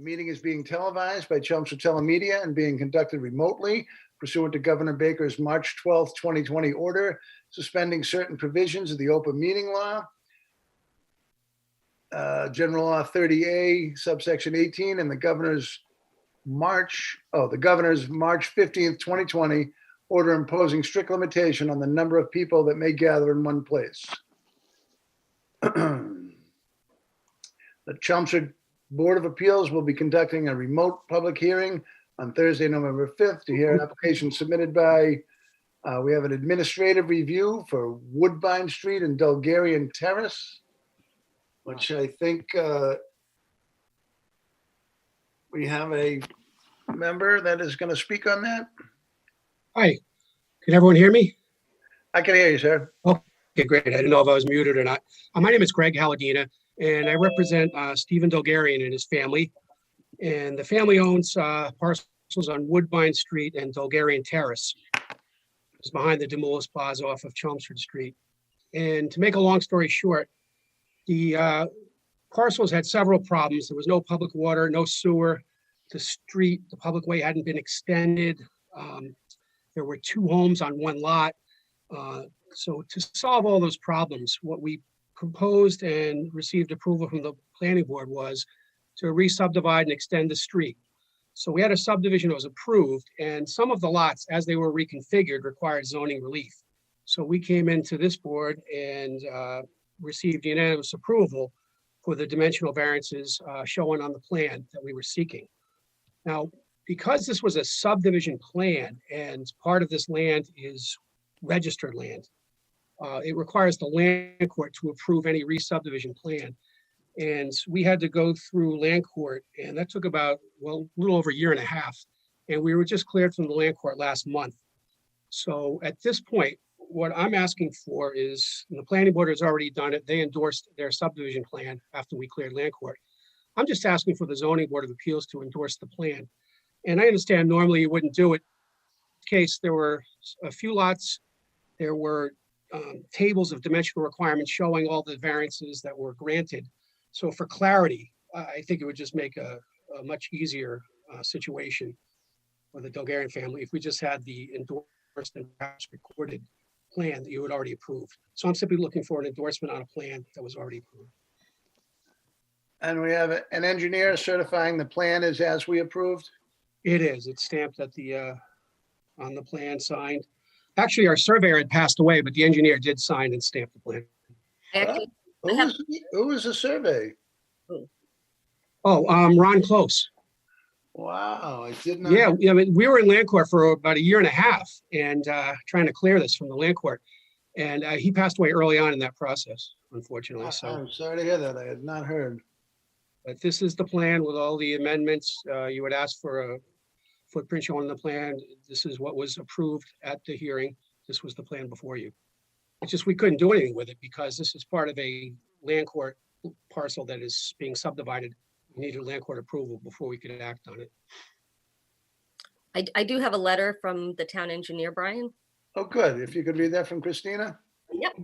The meeting is being televised by Chelmsford Telemedia and being conducted remotely pursuant to Governor Baker's March 12th, 2020 order suspending certain provisions of the open meeting law, General Law 30A, subsection 18, and the governor's March 15th, 2020 order imposing strict limitation on the number of people that may gather in one place. The Chelmsford Board of Appeals will be conducting a remote public hearing on Thursday, November 5th to hear an application submitted by, we have an administrative review for Woodbine Street and Bulgarian Terrace, which I think we have a member that is going to speak on that. Hi, can everyone hear me? I can hear you, sir. Okay, great. I didn't know if I was muted or not. My name is Greg Halladina, and I represent Stephen Bulgarian and his family. And the family owns parcels on Woodbine Street and Bulgarian Terrace. It's behind the Demoulas Plaza off of Chelmsford Street. And to make a long story short, the parcels had several problems. There was no public water, no sewer. The public way hadn't been extended. There were two homes on one lot. So to solve all those problems, what we proposed and received approval from the planning board was to re-subdivide and extend the street. So we had a subdivision that was approved, and some of the lots, as they were reconfigured, required zoning relief. So we came into this board and received unanimous approval for the dimensional variances shown on the plan that we were seeking. Now, because this was a subdivision plan and part of this land is registered land, it requires the land court to approve any re-subdivision plan. And we had to go through land court, and that took about, well, a little over a year and a half. And we were just cleared from the land court last month. So at this point, what I'm asking for is, and the planning board has already done it, they endorsed their subdivision plan after we cleared land court. I'm just asking for the zoning board of appeals to endorse the plan. And I understand normally you wouldn't do it. In this case, there were a few lots. There were tables of dimensional requirements showing all the variances that were granted. So for clarity, I think it would just make a much easier situation for the Bulgarian family if we just had the endorsed and perhaps recorded plan that you had already approved. So I'm simply looking for an endorsement on a plan that was already approved. And we have an engineer certifying the plan is as we approved. It is. It's stamped at the on the plan, signed. Actually, our surveyor had passed away, but the engineer did sign and stamp the plan. Who was the survey? Oh, Ron Close. Wow, I did not. Yeah, I mean, we were in land court for about a year and a half and trying to clear this from the land court. And he passed away early on in that process, unfortunately. So I'm sorry to hear that. I had not heard. But this is the plan with all the amendments. You would ask for a footprint shown on the plan. This is what was approved at the hearing. This was the plan before you. It's just we couldn't do anything with it because this is part of a land court parcel that is being subdivided. We needed land court approval before we could act on it. I do have a letter from the town engineer, Brian. Oh, good. If you could read that from Christina. Yep.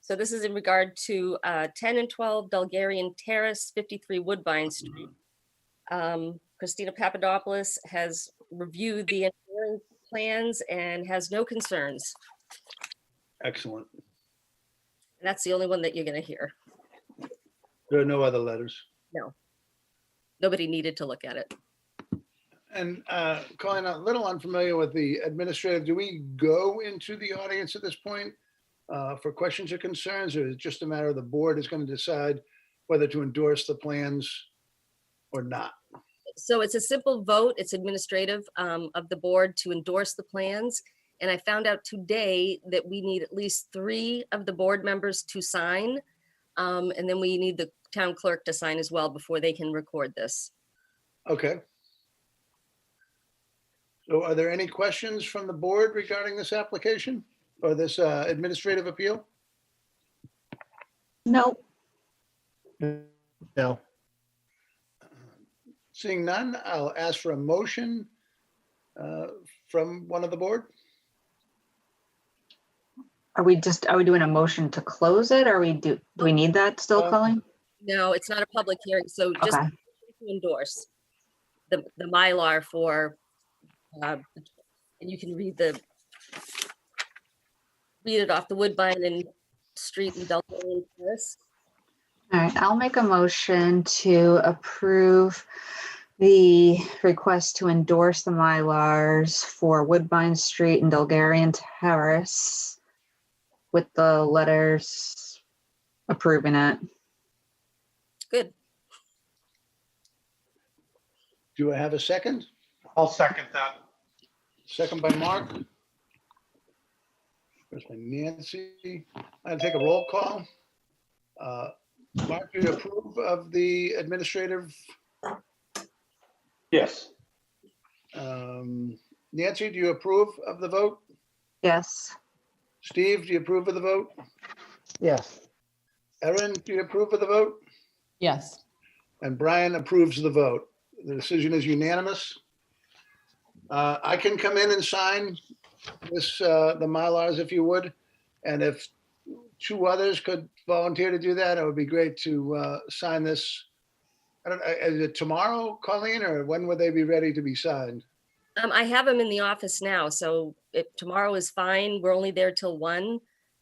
So this is in regard to 10 and 12 Bulgarian Terrace, 53 Woodbine Street. Christina Papadopoulos has reviewed the engineering plans and has no concerns. Excellent. And that's the only one that you're going to hear. There are no other letters. No. Nobody needed to look at it. And Colin, a little unfamiliar with the administrative. Do we go into the audience at this point for questions or concerns, or is it just a matter of the board is going to decide whether to endorse the plans or not? So it's a simple vote. It's administrative of the board to endorse the plans. And I found out today that we need at least 3 of the board members to sign. And then we need the town clerk to sign as well before they can record this. Okay. So are there any questions from the board regarding this application or this administrative appeal? No. No. Seeing none, I'll ask for a motion from one of the board. Are we doing a motion to close it, or do we need that still, Colleen? No, it's not a public hearing. So just Okay. to endorse the Mylar for, and you can read it off the Woodbine and Street and Delta Terrace. All right, I'll make a motion to approve the request to endorse the Mylars for Woodbine Street and Bulgarian Terrace with the letters approving it. Good. Do I have a second? I'll second that. Second by Mark. First by Nancy. I'll take a roll call. Mark, do you approve of the administrative? Yes. Nancy, do you approve of the vote? Yes. Steve, do you approve of the vote? Yes. Erin, do you approve of the vote? Yes. And Brian approves of the vote. The decision is unanimous. I can come in and sign this, the Mylars if you would. And if two others could volunteer to do that, it would be great to sign this. I don't, is it tomorrow, Colleen, or when would they be ready to be signed? I have them in the office now, so if tomorrow is fine, we're only there till 1.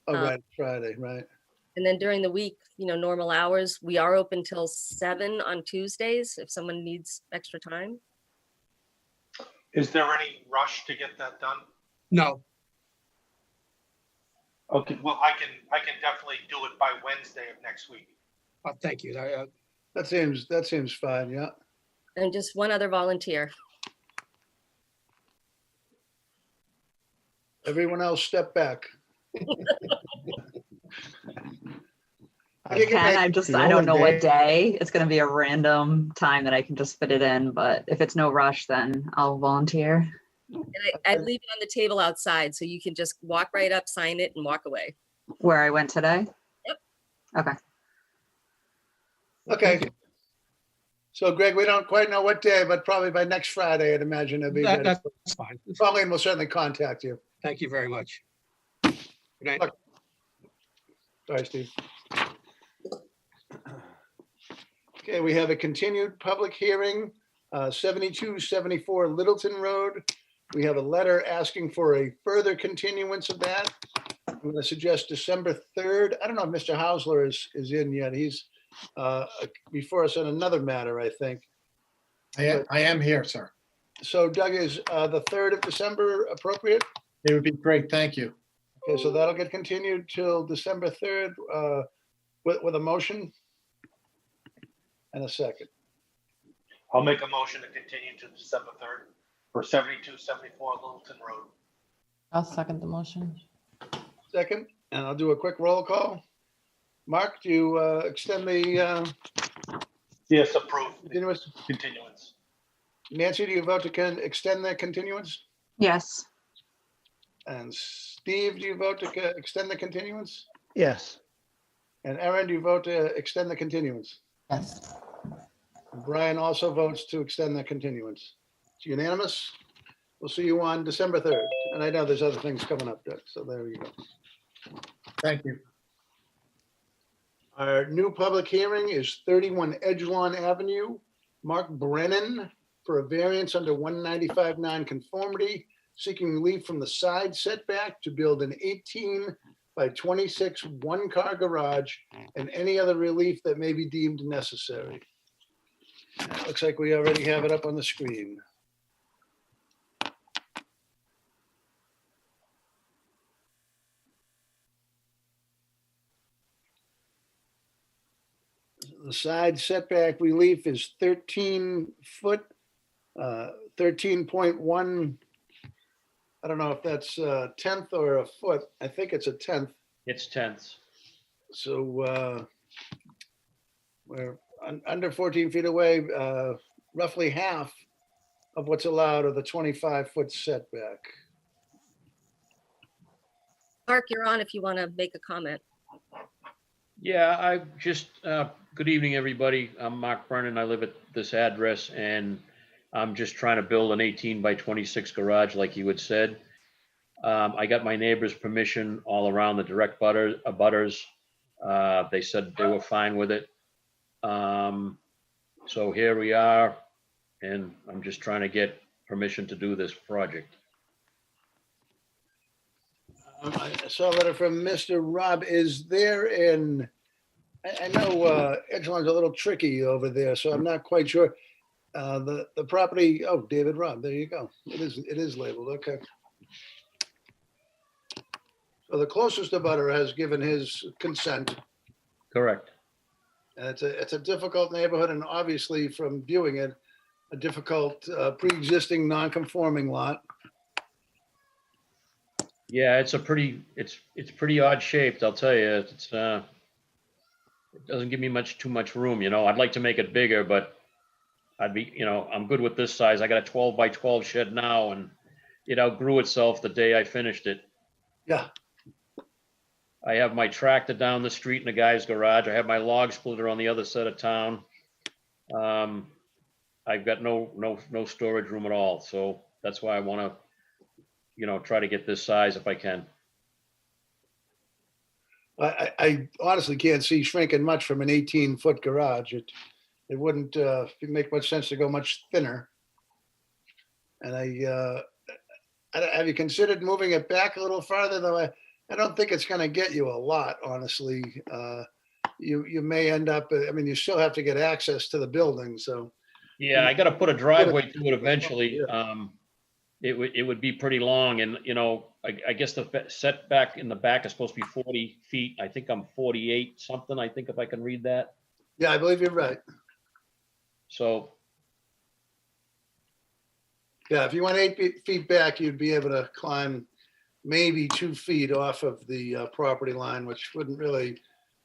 Oh, right, Friday, right. And then during the week, normal hours, we are open till 7 on Tuesdays if someone needs extra time. Is there any rush to get that done? No, Okay, well, I can definitely do it by Wednesday of next week. thank you. That seems fine, yeah. And just one other volunteer. Everyone else step back. I don't know what day. It's going to be a random time that I can just fit it in, but if it's no rush, then I'll volunteer. And I leave it on the table outside, so you can just walk right up, sign it, and walk away. Where I went today? Yep. Okay. Okay. So Greg, we don't quite know what day, but probably by next Friday, I'd imagine it'll be ready. That's fine. Colleen will certainly contact you. Thank you very much. Good night. Look. Sorry, Steve. Okay, we have a continued public hearing, 7274 Littleton Road. We have a letter asking for a further continuance of that. I'm going to suggest December 3rd. I don't know if Mr. Hausler is in yet. He's before us on another matter, I think. I am here, sir. So Doug, is the 3rd of December appropriate? It would be great. Thank you. Okay, so that'll get continued till December 3rd with a motion and a second. I'll make a motion to continue to December 3rd for 7274 Littleton Road. I'll second the motion. Second, and I'll do a quick roll call. Mark, do you extend the Yes, approved. continuance? Continuance. Nancy, do you vote to extend the continuance? Yes. And Steve, do you vote to extend the continuance? Yes. And Erin, do you vote to extend the continuance? Yes. Brian also votes to extend the continuance. It's unanimous. We'll see you on December 3rd. And I know there's other things coming up, Doug, so there you go. Thank you. Our new public hearing is 31 Edgelon Avenue. Mark Brennan for a variance under 195 nonconformity, seeking relief from the side setback to build an 18 by 26 one-car garage and any other relief that may be deemed necessary. It looks like we already have it up on the screen. The side setback relief is 13 foot, 13.1. I don't know if that's a tenth or a foot. I think it's a tenth. It's tenths. So we're under 14 feet away, roughly half of what's allowed of the 25-foot setback. Mark, you're on if you want to make a comment. Yeah, I just, good evening, everybody. I'm Mark Brennan. I live at this address and I'm just trying to build an 18 by 26 garage like you had said. I got my neighbor's permission all around the direct abutters. They said they were fine with it. So here we are, and I'm just trying to get permission to do this project. I saw a letter from Mr. Rob. Is there I know Edgeland's a little tricky over there, so I'm not quite sure. The property, oh, David Rob, there you go. It is labeled, okay. So the closest abutter has given his consent. Correct. And it's a difficult neighborhood, and obviously from viewing it, a difficult pre-existing non-conforming lot. Yeah, it's pretty odd shaped, I'll tell you. It doesn't give me too much room, you know. I'd like to make it bigger, but I'm good with this size. I got a 12 by 12 shed now, and it outgrew itself the day I finished it. Yeah, I have my tractor down the street in the guy's garage. I have my log splitter on the other side of town. I've got no storage room at all, so that's why I want to, try to get this size if I can. I honestly can't see shrinking much from an 18-foot garage. It wouldn't make much sense to go much thinner. And have you considered moving it back a little farther, though? I don't think it's going to get you a lot, honestly. You may end up, you still have to get access to the building, so. Yeah, I got to put a driveway to it eventually. It would be pretty long, and I guess the setback in the back is supposed to be 40 feet. I think I'm 48 something. I think if I can read that. Yeah, I believe you're right. So. Yeah, if you went 8 feet back, you'd be able to climb maybe 2 feet off of the property line, which wouldn't really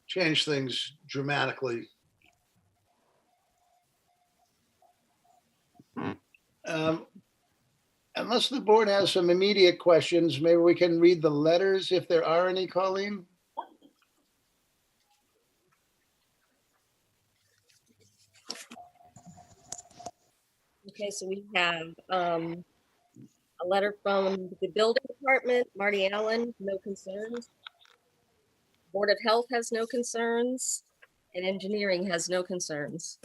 change things dramatically. Unless the board has some immediate questions, maybe we can read the letters if there are any, Colleen. Okay, so we have a letter from the building department, Marty Allen, no concerns. Board of Health has no concerns, and engineering has no concerns.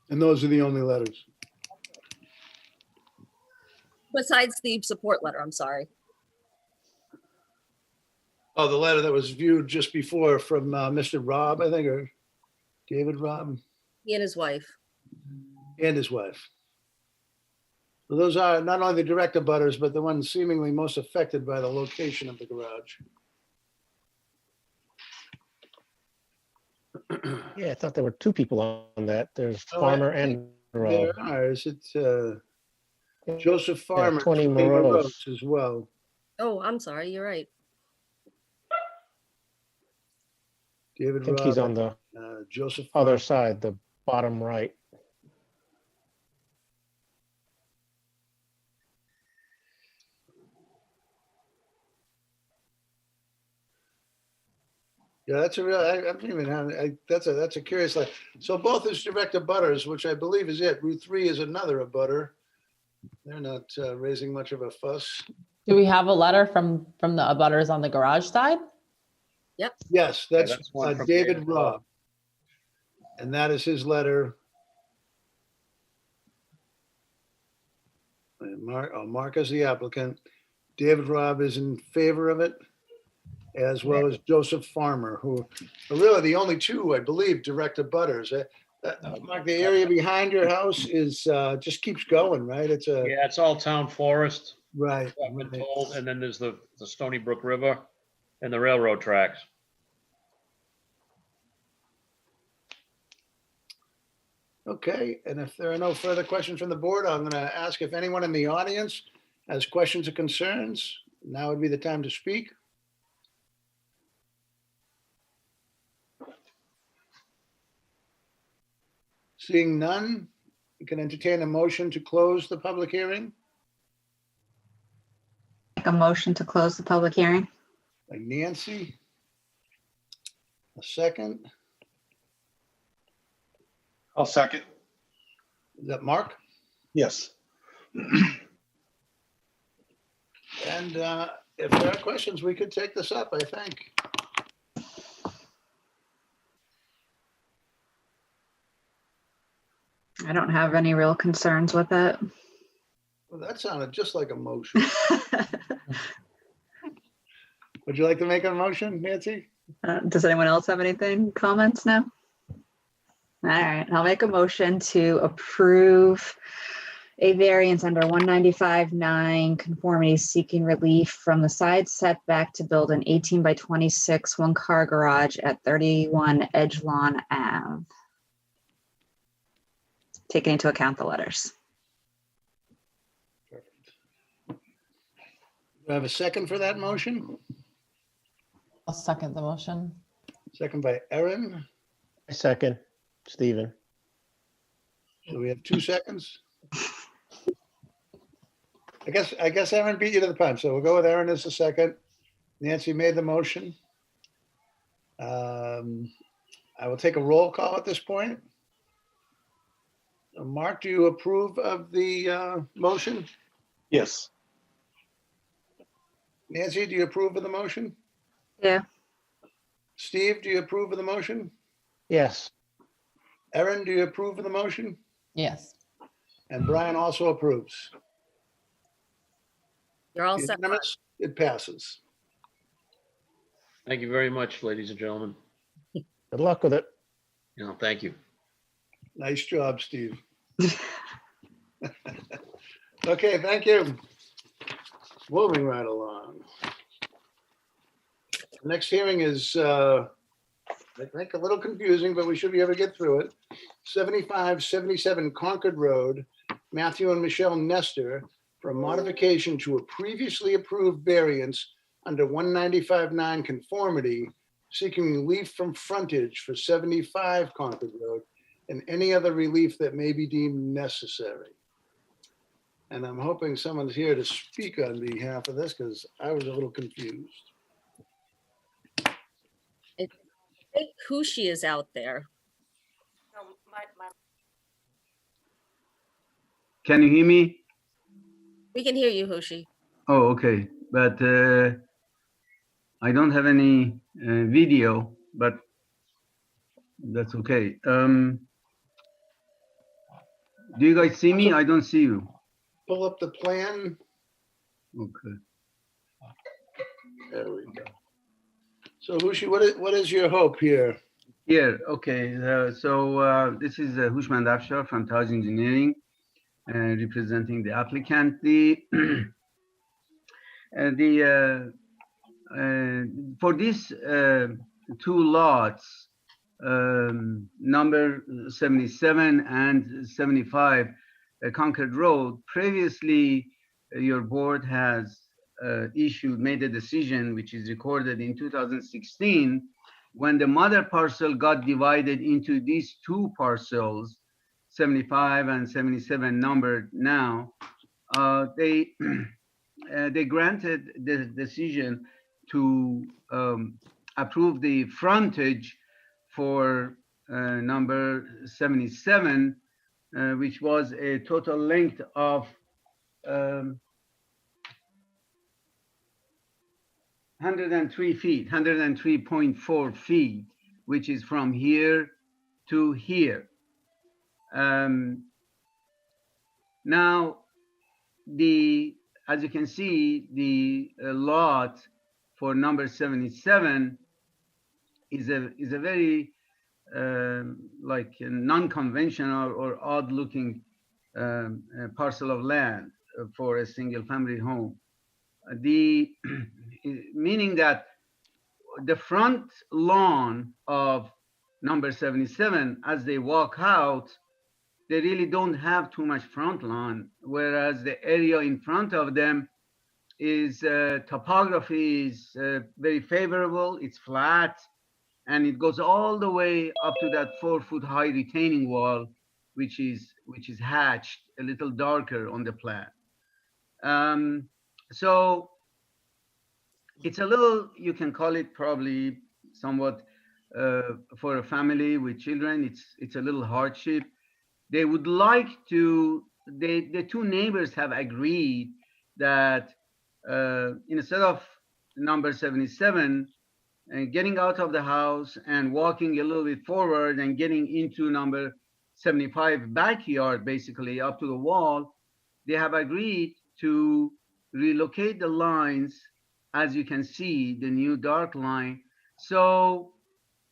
And those are the only letters. Besides the support letter, I'm sorry. Oh, the letter that was viewed just before from Mr. Rob, I think, or David Rob. He and his wife. And his wife. So those are not only the direct abutters, but the ones seemingly most affected by the location of the garage. Yeah, I thought there were two people on that. There's Oh, Farmer and Rowe. There are. Is it Joseph Farmer? 20 20 Morose. as well. Oh, I'm sorry, you're right. I David think Robb, he's on the Joseph other Farmer. side, the bottom right. Yeah, that's a real. I don't even have. That's a curious. So both is direct abutters, which I believe is it. Route 3 is another abutter. They're not raising much of a fuss. Do we have a letter from the abutters on the garage side? Yes, that's that's one from David David Robb. Robb. And that is his letter. And Mark is the applicant. David Robb is in favor of it, as well as Joseph Farmer, who are really the only two, I believe, direct abutters. Mark, the area behind your house is just keeps going, right? It's a Yeah, it's all town forest, right. I've been told, and then there's the Stony Brook River and the railroad tracks. Okay, and if there are no further questions from the board, I'm going to ask if anyone in the audience has questions or concerns. Now would be the time to speak. Seeing none, we can entertain a motion to close the public hearing. Make a motion to close the public hearing. By Nancy. A second. I'll second. Is that Mark? Yes. And if there are questions, we could take this up, I think. I don't have any real concerns with it. Well, that sounded just like a motion. Would you like to make a motion, Nancy? Does anyone else have anything, comments now? All right, I'll make a motion to approve a variance under 195-9 conformity seeking relief from the side setback to build an 18 by 26 one-car garage at 31 Edgelawn Ave. Taking into account the letters. Perfect. Do I have a second for that motion? I'll second the motion. Second by Erin. I second, Stephen. So we have 2 seconds. I guess Erin beat you to the punch, so we'll go with Erin as the second. Nancy made the motion. I will take a roll call at this point. Mark, do you approve of the motion? Yes. Nancy, do you approve of the motion? Yeah. Steve, do you approve of the motion? Yes, Erin, do you approve of the motion? Yes. And Brian also approves. You're all set. Unanimous? It passes. Thank you very much, ladies and gentlemen. good luck with it. Thank you. Nice job, Steve. Okay, thank you. Moving right along. The next hearing is, I think, a little confusing, but we should be able to get through it. 7577 Concord Road, Matthew and Michelle Nestor, for a modification to a previously approved variance under 195-9 conformity, seeking relief from frontage for 75 Concord Road and any other relief that may be deemed necessary. And I'm hoping someone's here to speak on behalf of this because I was a little confused. I think Hushi is out there. Can you hear me? We can hear you, Hushi. Oh, okay. But I don't have any video, but that's okay. Do you guys see me? I don't see you. Pull up the plan. Okay. There we go. So Hushi, what is your hope here? Here, okay. This is Hushman Afshar from Frontage Engineering, representing the applicant. For these 2 lots, number 77 and 75 Concord Road, previously your board has made a decision, which is recorded in 2016, when the mother parcel got divided into these 2 parcels, 75 and 77 numbered now. They granted the decision to approve the frontage for number 77, which was a total length of 103 feet, 103.4 feet, which is from here to here. Now, as you can see, the lot for number 77 is a very like a non-conventional or odd-looking parcel of land for a single-family home. Meaning that the front lawn of number 77, as they walk out, they really don't have too much front lawn, whereas the area in front of them is topography is very favorable. It's flat, and it goes all the way up to that 4-foot high retaining wall, which is hatched a little darker on the plan. So it's a little, you can call it probably somewhat for a family with children, it's a little hardship. They would like to, the 2 neighbors have agreed that instead of number 77, getting out of the house and walking a little bit forward and getting into number 75 backyard, basically up to the wall, they have agreed to relocate the lines, as you can see, the new dark line. So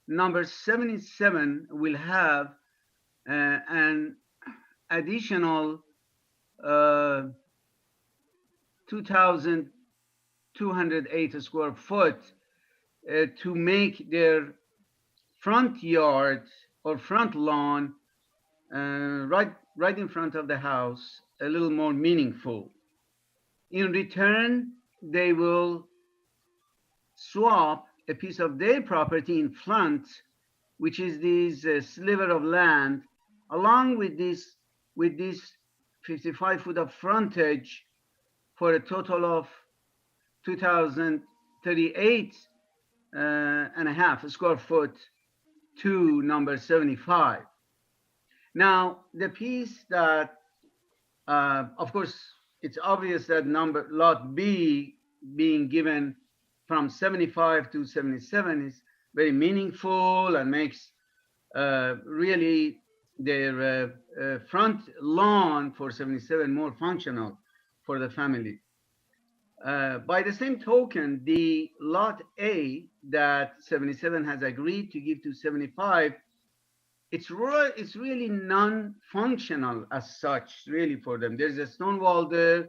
number 77 will have an additional 2,208 square foot to make their front yard or front lawn right in front of the house a little more meaningful. In return, they will swap a piece of their property in front, which is this sliver of land, along with this 55 foot of frontage, for a total of 2,038 and a half square foot to number 75. Now, the piece that, of course, it's obvious that lot B being given from 75 to 77 is very meaningful and makes really their front lawn for 77 more functional for the family. By the same token, the lot A that 77 has agreed to give to 75, it's really non-functional as such, really, for them. There's a stone wall there.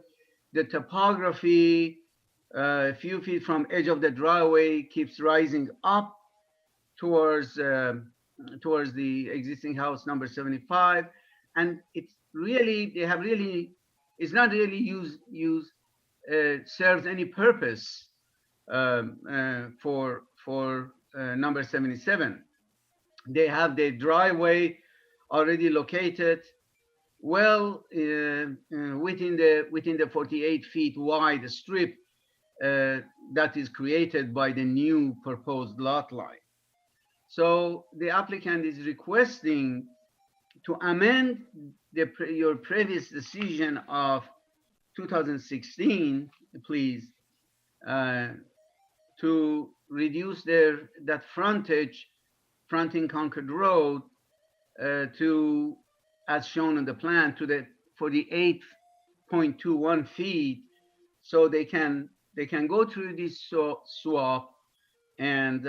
The topography, a few feet from edge of the driveway, keeps rising up towards the existing house number 75, and it's not really serves any purpose for number 77. They have their driveway already located well within the 48 feet wide strip that is created by the new proposed lot line. So the applicant is requesting to amend your previous decision of 2016, please, to reduce that fronting Concord Road to, as shown in the plan, to the 48.21 feet, so they can go through this swap and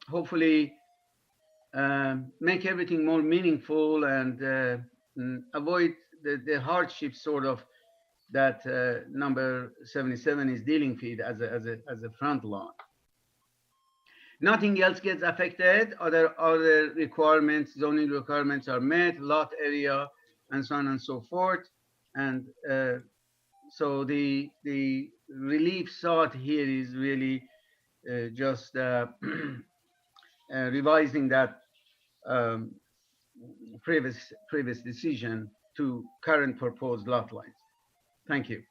hopefully make everything more meaningful and avoid the hardship sort of that number 77 is dealing with as a front lawn. Nothing else gets affected. Other requirements, zoning requirements are met, lot area, and so on and so forth. And so the relief sought here is really just revising that previous decision to current proposed lot lines. Thank you.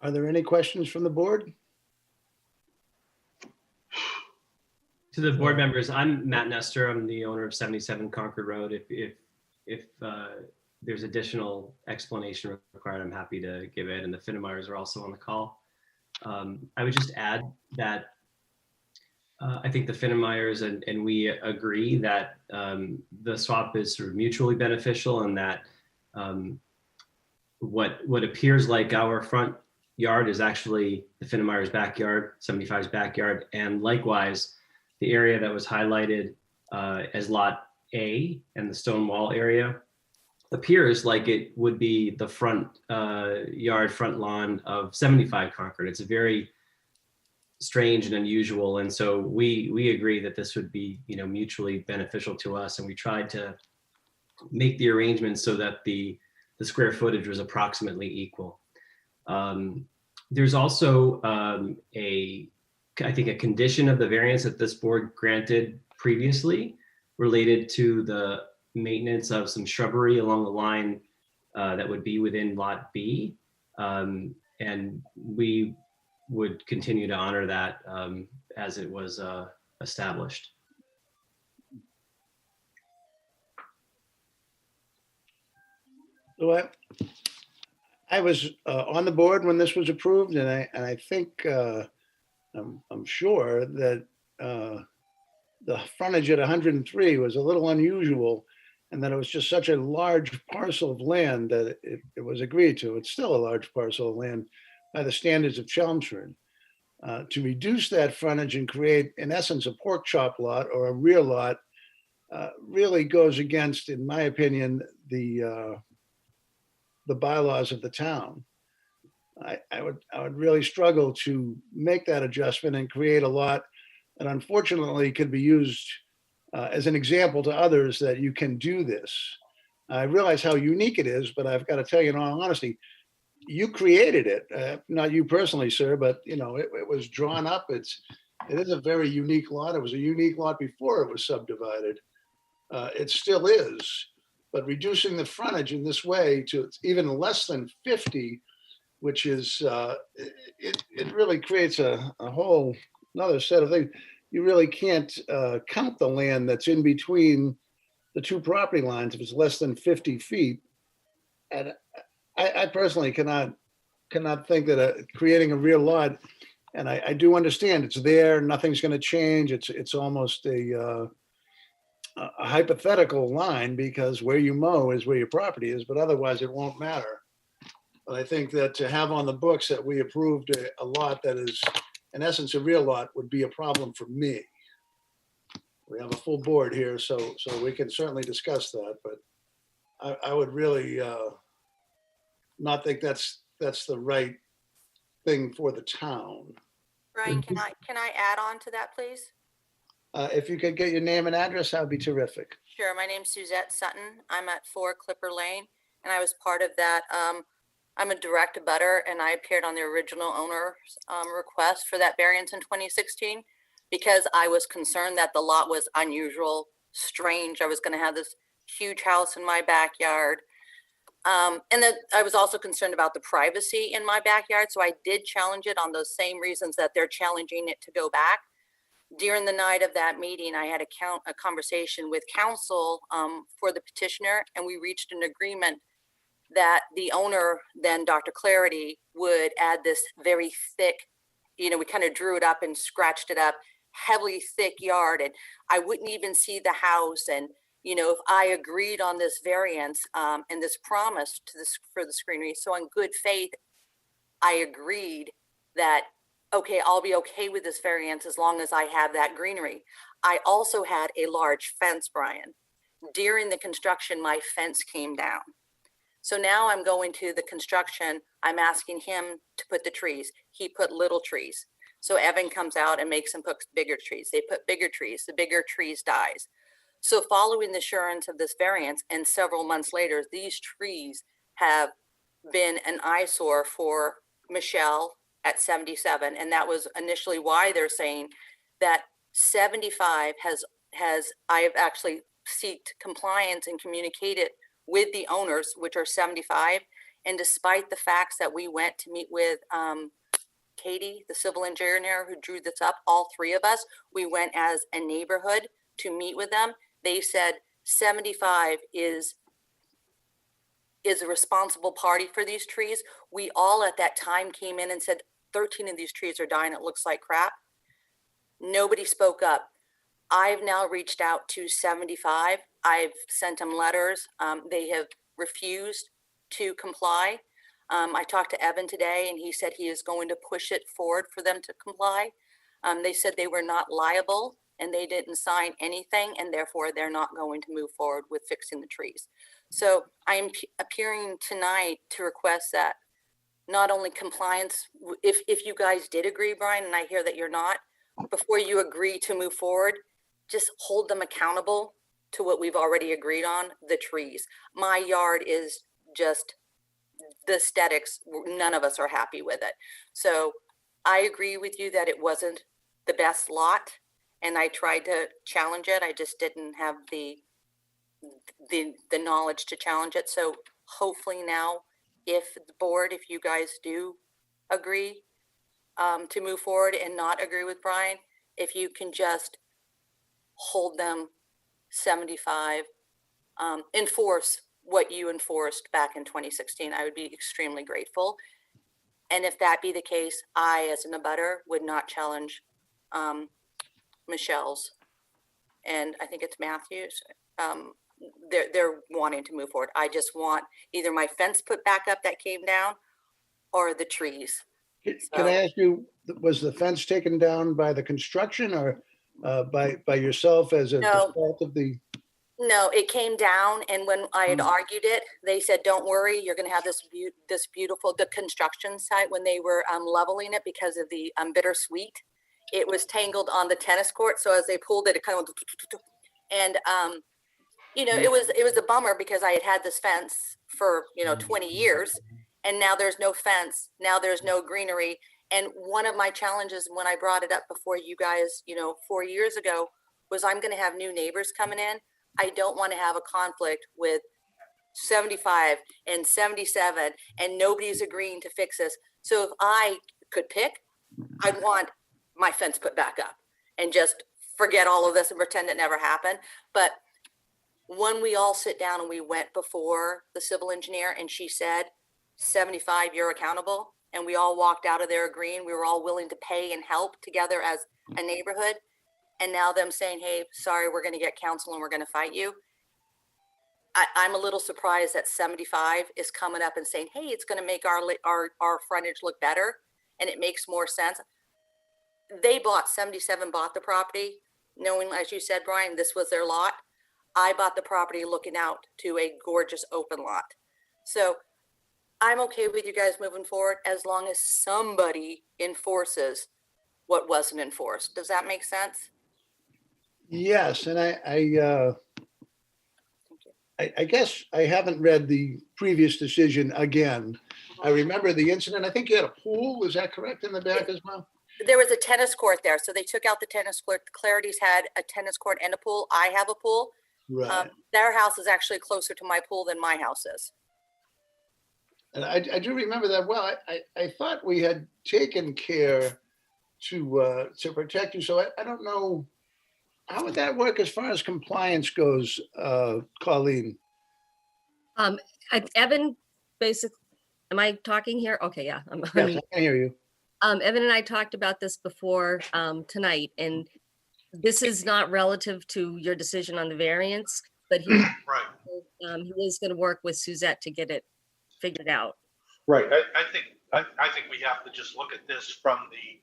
Are there any questions from the board? To the board members, I'm Matt Nestor. I'm the owner of 77 Concord Road. If there's additional explanation required, I'm happy to give it. And the Finnemeyers are also on the call. I would just add that I think the Finnemeyers and we agree that the swap is sort of mutually beneficial, and that what appears like our front yard is actually the Finnemeyers' backyard, 75's backyard, and likewise the area that was highlighted as Lot A and the stone wall area appears like it would be the front front lawn of 75 Concord. It's a very strange and unusual, and so we agree that this would be mutually beneficial to us, and we tried to make the arrangements so that the square footage was approximately equal. There's also I think a condition of the variance that this board granted previously related to the maintenance of some shrubbery along the line that would be within Lot B. And we would continue to honor that as it was established. So I was on the board when this was approved, and I think I'm sure that the frontage at 103 was a little unusual, and that it was just such a large parcel of land that it was agreed to. It's still a large parcel of land by the standards of Chelmsford. To reduce that frontage and create, in essence, a pork chop lot or a rear lot really goes against, in my opinion, the bylaws of the town. I would really struggle to make that adjustment and create a lot that unfortunately could be used as an example to others that you can do this. I realize how unique it is, but I've got to tell you in all honesty, you created it, not you personally, sir, but you know, it was drawn up. It is a very unique lot. It was a unique lot before it was subdivided. It still is, but reducing the frontage in this way to even less than 50, which is, it really creates a whole another set of things. You really can't count the land that's in between the two property lines if it's less than 50 feet. And I personally cannot think that creating a rear lot, and I do understand it's there, nothing's going to change. It's almost a hypothetical line because where you mow is where your property is, but otherwise it won't matter. But I think that to have on the books that we approved a lot that is in essence a real lot would be a problem for me. We have a full board here, so we can certainly discuss that, but I would really not think that's the right thing for the town. Brian, can I add on to that, please? If you could get your name and address, that would be terrific. Sure. My name's Suzette Sutton. I'm at 4 Clipper Lane, and I was part of that. I'm a direct abutter, and I appeared on the original owner's request for that variance in 2016 because I was concerned that the lot was unusual, strange. I was going to have this huge house in my backyard. And then I was also concerned about the privacy in my backyard. So I did challenge it on those same reasons that they're challenging it to go back. During the night of that meeting, I had a conversation with counsel for the petitioner, and we reached an agreement that the owner, then Dr. Clarity, would add this very thick, we kind of drew it up and scratched it up, heavily thick yard, and I wouldn't even see the house. And if I agreed on this variance and this promise for the screenery, so in good faith, I agreed that, okay, I'll be okay with this variance as long as I have that greenery. I also had a large fence, Brian. During the construction, my fence came down. So now I'm going to the construction. I'm asking him to put the trees. He put little trees. So Evan comes out and makes him put bigger trees. They put bigger trees. The bigger trees dies. So following the assurance of this variance, and several months later, these trees have been an eyesore for Michelle at 77. And that was initially why they're saying that 75 I have actually sought compliance and communicated with the owners, which are 75. And despite the facts that we went to meet with Katie, the civil engineer who drew this up, all three of us, we went as a neighborhood to meet with them. They said 75 is a responsible party for these trees. We all at that time came in and said 13 of these trees are dying. It looks like crap. Nobody spoke up. I've now reached out to 75. I've sent them letters. They have refused to comply. I talked to Evan today, and he said he is going to push it forward for them to comply. They said they were not liable and they didn't sign anything, and therefore they're not going to move forward with fixing the trees. So I'm appearing tonight to request that not only compliance, if you guys did agree, Brian, and I hear that you're not, before you agree to move forward, just hold them accountable to what we've already agreed on, the trees. My yard is just the aesthetics, none of us are happy with it. So I agree with you that it wasn't the best lot, and I tried to challenge it. I just didn't have the knowledge to challenge it. So hopefully now, if the board, if you guys do agree to move forward and not agree with Brian, if you can just hold them 75, enforce what you enforced back in 2016, I would be extremely grateful. And if that be the case, I, as an abutter, would not challenge Michelle's. And I think it's Matthew's. They're wanting to move forward. I just want either my fence put back up that came down or the trees. Can I ask you, was the fence taken down by the construction or by yourself as a No. default of the? No, it came down, and when I had argued it, they said, "Don't worry, you're going to have this beautiful." The construction site, when they were leveling it because of the bittersweet, it was tangled on the tennis court. So as they pulled it, it kind of and you know, it was a bummer because I had this fence for 20 years, and now there's no fence. Now there's no greenery. And one of my challenges when I brought it up before you guys, 4 years ago, was I'm going to have new neighbors coming in. I don't want to have a conflict with 75 and 77 and nobody's agreeing to fix this. So if I could pick, I'd want my fence put back up and just forget all of this and pretend it never happened. But when we all sit down and we went before the civil engineer and she said, 75, you're accountable. And we all walked out of there agreeing we were all willing to pay and help together as a neighborhood. And now them saying, hey, sorry, we're going to get counsel and we're going to fight you. I'm a little surprised that 75 is coming up and saying, hey, it's going to make our frontage look better. And it makes more sense. 77 bought the property, knowing, as you said, Brian, this was their lot. I bought the property looking out to a gorgeous open lot. So I'm okay with you guys moving forward as long as somebody enforces what wasn't enforced. Does that make sense? Yes, and I guess I haven't read the previous decision again. I remember the incident. I think you had a pool. Is that correct in the back as well? There was a tennis court there. So they took out the tennis court. Clarity's had a tennis court and a pool. I have a pool. Right. Their house is actually closer to my pool than my house is. And I do remember that well. I thought we had taken care to protect you. So I don't know. How would that work as far as compliance goes, Colleen? Evan, basically, am I talking here? Okay, yeah. Yes, I can hear you. Evan and I talked about this before tonight, and this is not relative to your decision on the variance, but he is going to work with Suzette to get it figured out. Right. I think we have to just look at this from the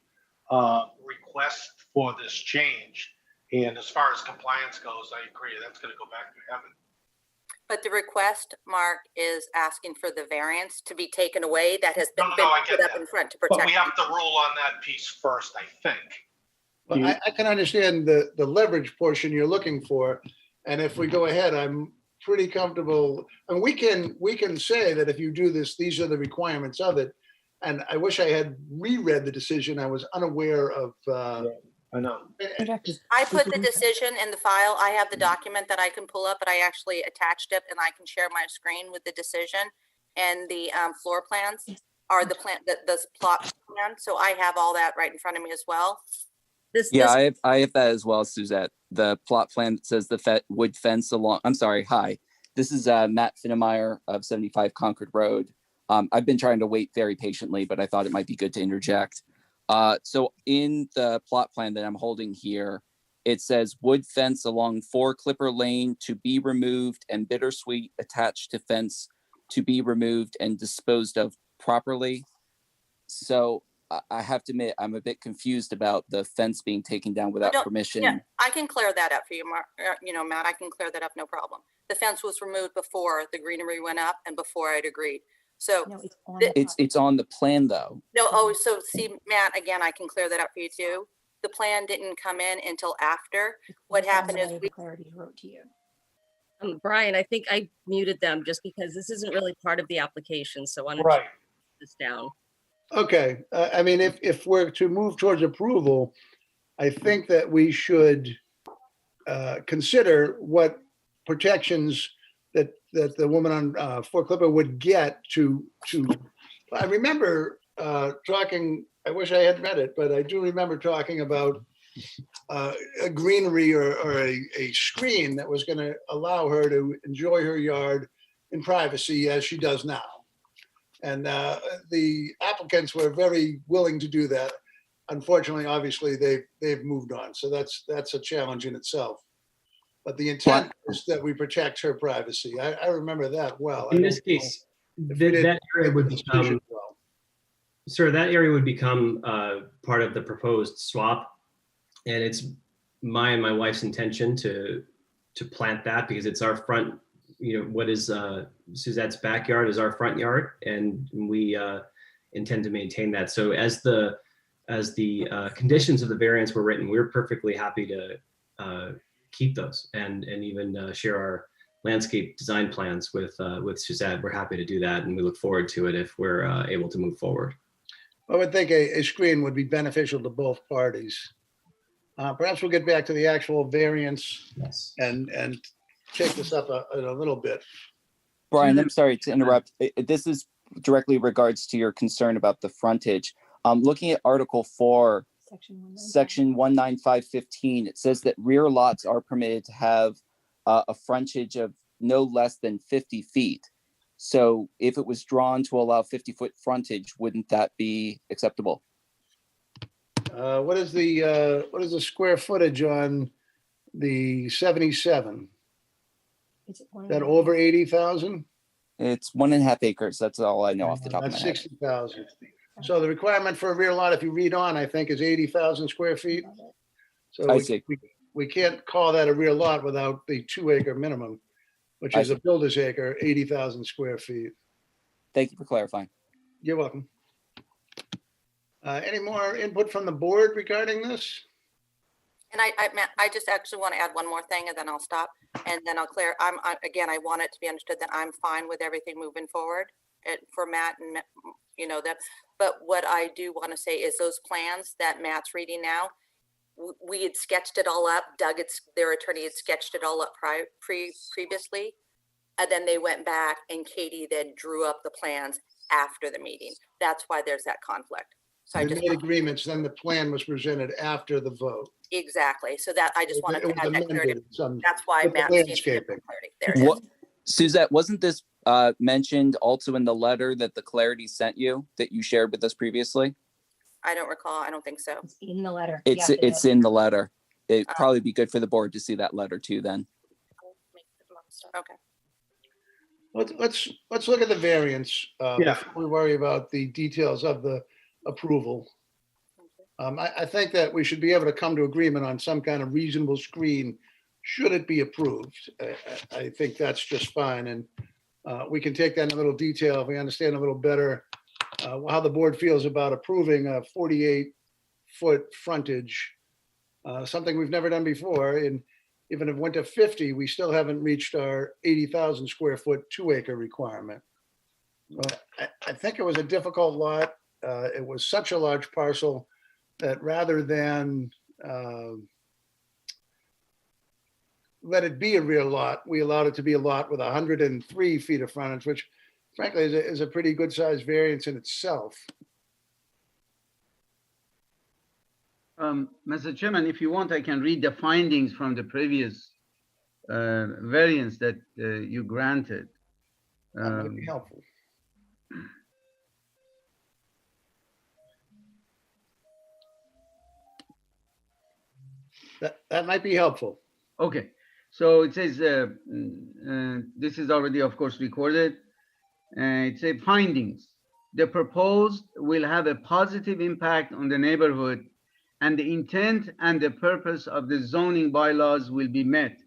request for this change. And as far as compliance goes, I agree. That's going to go back to Evan. But the request, Mark, is asking for the variance to be taken away that has been I get put up that. in front to protect. But we have to rule on that piece first, I think. Well, I can understand the leverage portion you're looking for. And if we go ahead, I'm pretty comfortable. And we can say that if you do this, these are the requirements of it. And I wish I had reread the decision. I was unaware of. I know. I put the decision in the file. I have the document that I can pull up, but I actually attached it and I can share my screen with the decision and the floor plans are the plot plan. So I have all that right in front of me as well. I have that as well, Suzette. The plot plan that says the wood fence along. I'm sorry. Hi, this is Matt Finnemeyer of 75 Concord Road. I've been trying to wait very patiently, but I thought it might be good to interject. So in the plot plan that I'm holding here, it says wood fence along 4 Clipper Lane to be removed and bittersweet attached to fence to be removed and disposed of properly. So I have to admit, I'm a bit confused about the fence being taken down without permission. Yeah, I can clear that up for you, Mark. Matt, I can clear that up, no problem. The fence was removed before the greenery went up and before I'd agreed. So it's on the plan though. No, so see, Matt, again, I can clear that up for you too. The plan didn't come in until after. What happened is Clarity wrote to you. Brian, I think I muted them just because this isn't really part of the application. So I want to Right. this down. Okay. I mean, if we're to move towards approval, I think that we should consider what protections that the woman on 4 Clipper would get to. I remember talking, I wish I had read it, but I do remember talking about a greenery or a screen that was going to allow her to enjoy her yard in privacy as she does now. And the applicants were very willing to do that. Unfortunately, obviously, they've moved on. So that's a challenge in itself. But the intent is that we protect her privacy. I remember that well. I In don't this know case, if we did that area would the decision become, well. sir, that area would become part of the proposed swap. And it's my and my wife's intention to plant that because it's our front, what is Suzette's backyard is our front yard, and we intend to maintain that. So as the conditions of the variance were written, we're perfectly happy to keep those and even share our landscape design plans with Suzette. We're happy to do that, and we look forward to it if we're able to move forward. I would think a screen would be beneficial to both parties. Perhaps we'll get back to the actual variance and take this up in a little bit. Brian, I'm sorry to interrupt. This is directly regards to your concern about the frontage. Looking at Article 4, Section 19515, it says that rear lots are permitted to have a frontage of no less than 50 feet. So if it was drawn to allow 50-foot frontage, wouldn't that be acceptable? What is the square footage on the 77? Is it That over 80,000? It's 1.5 acres. That's all I know off the top of my That's head. 60,000. So the requirement for a rear lot, if you read on, I think is 80,000 square feet. So I see. we can't call that a rear lot without the 2-acre minimum, which is a builder's acre, 80,000 square feet. Thank you for clarifying. You're welcome. Any more input from the board regarding this? And I just actually want to add one more thing and then I'll stop and then I'll clear. Again, I want it to be understood that I'm fine with everything moving forward for Matt and that. But what I do want to say is those plans that Matt's reading now, we had sketched it all up. Doug, their attorney had sketched it all up previously. And then they went back and Katie then drew up the plans after the meeting. That's why there's that conflict. So They made agreements, then the plan was presented after the vote. Exactly. So that I just wanted to add that clarity. That's why with the Matt needs landscaping. clarity. There it is. Suzette, wasn't this mentioned also in the letter that the Clarity sent you that you shared with us previously? I don't recall. I don't think so. It's in the letter. It's in the letter. It'd probably be good for the board to see that letter too then. Okay. Let's look at the variance before we worry about the details of the approval. I think that we should be able to come to agreement on some kind of reasonable screen should it be approved. I think that's just fine. And we can take that in a little detail if we understand a little better how the board feels about approving a 48-foot frontage, something we've never done before. And even if it went to 50, we still haven't reached our 80,000 square foot 2-acre requirement. But I think it was a difficult lot. It was such a large parcel that rather than let it be a real lot, we allowed it to be a lot with 103 feet of frontage, which frankly is a pretty good sized variance in itself. Mr. Chairman, if you want, I can read the findings from the previous variance that you granted. That would be helpful. That might be helpful. Okay, so it says, this is already, of course, recorded. It says findings. The proposed will have a positive impact on the neighborhood and the intent and the purpose of the zoning bylaws will be met.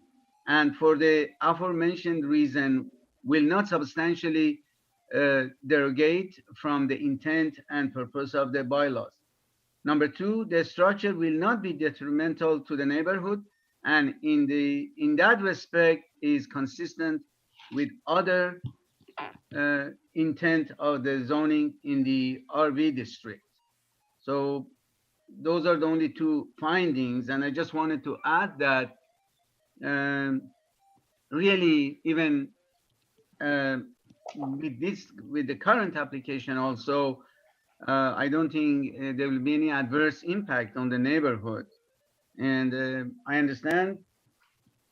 And for the aforementioned reason, will not substantially derogate from the intent and purpose of the bylaws. Number 2, the structure will not be detrimental to the neighborhood and in that respect is consistent with other intent of the zoning in the RV district. So those are the only 2 findings. And I just wanted to add that really even with the current application also, I don't think there will be any adverse impact on the neighborhood. And I understand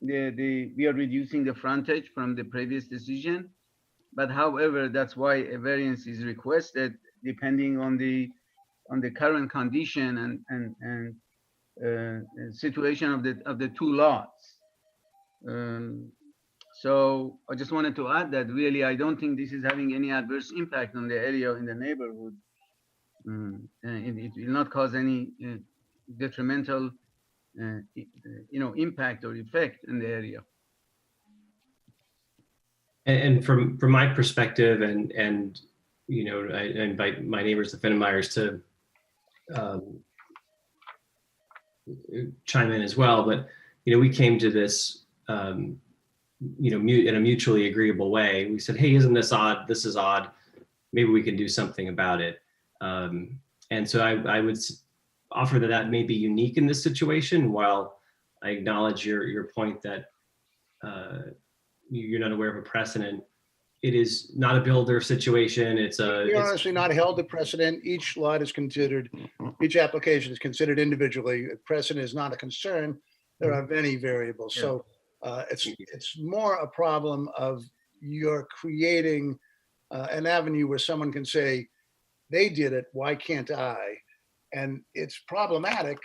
we are reducing the frontage from the previous decision, But however, that's why a variance is requested depending on the current condition and situation of the two lots. So I just wanted to add that really I don't think this is having any adverse impact on the area in the neighborhood. And it will not cause any detrimental impact or effect in the area. And from my perspective, and I invite my neighbors, the Fennemeyers, to chime in as well. But we came to this, in a mutually agreeable way. We said, "Hey, isn't this odd? This is odd. Maybe we can do something about it." And so I would offer that may be unique in this situation. While I acknowledge your point that you're not aware of a precedent, it is not a builder situation. You're honestly not held to precedent. Each lot is considered, each application is considered individually. Precedent is not a concern. There are many variables. So it's more a problem of you're creating an avenue where someone can say, they did it, why can't I? And it's problematic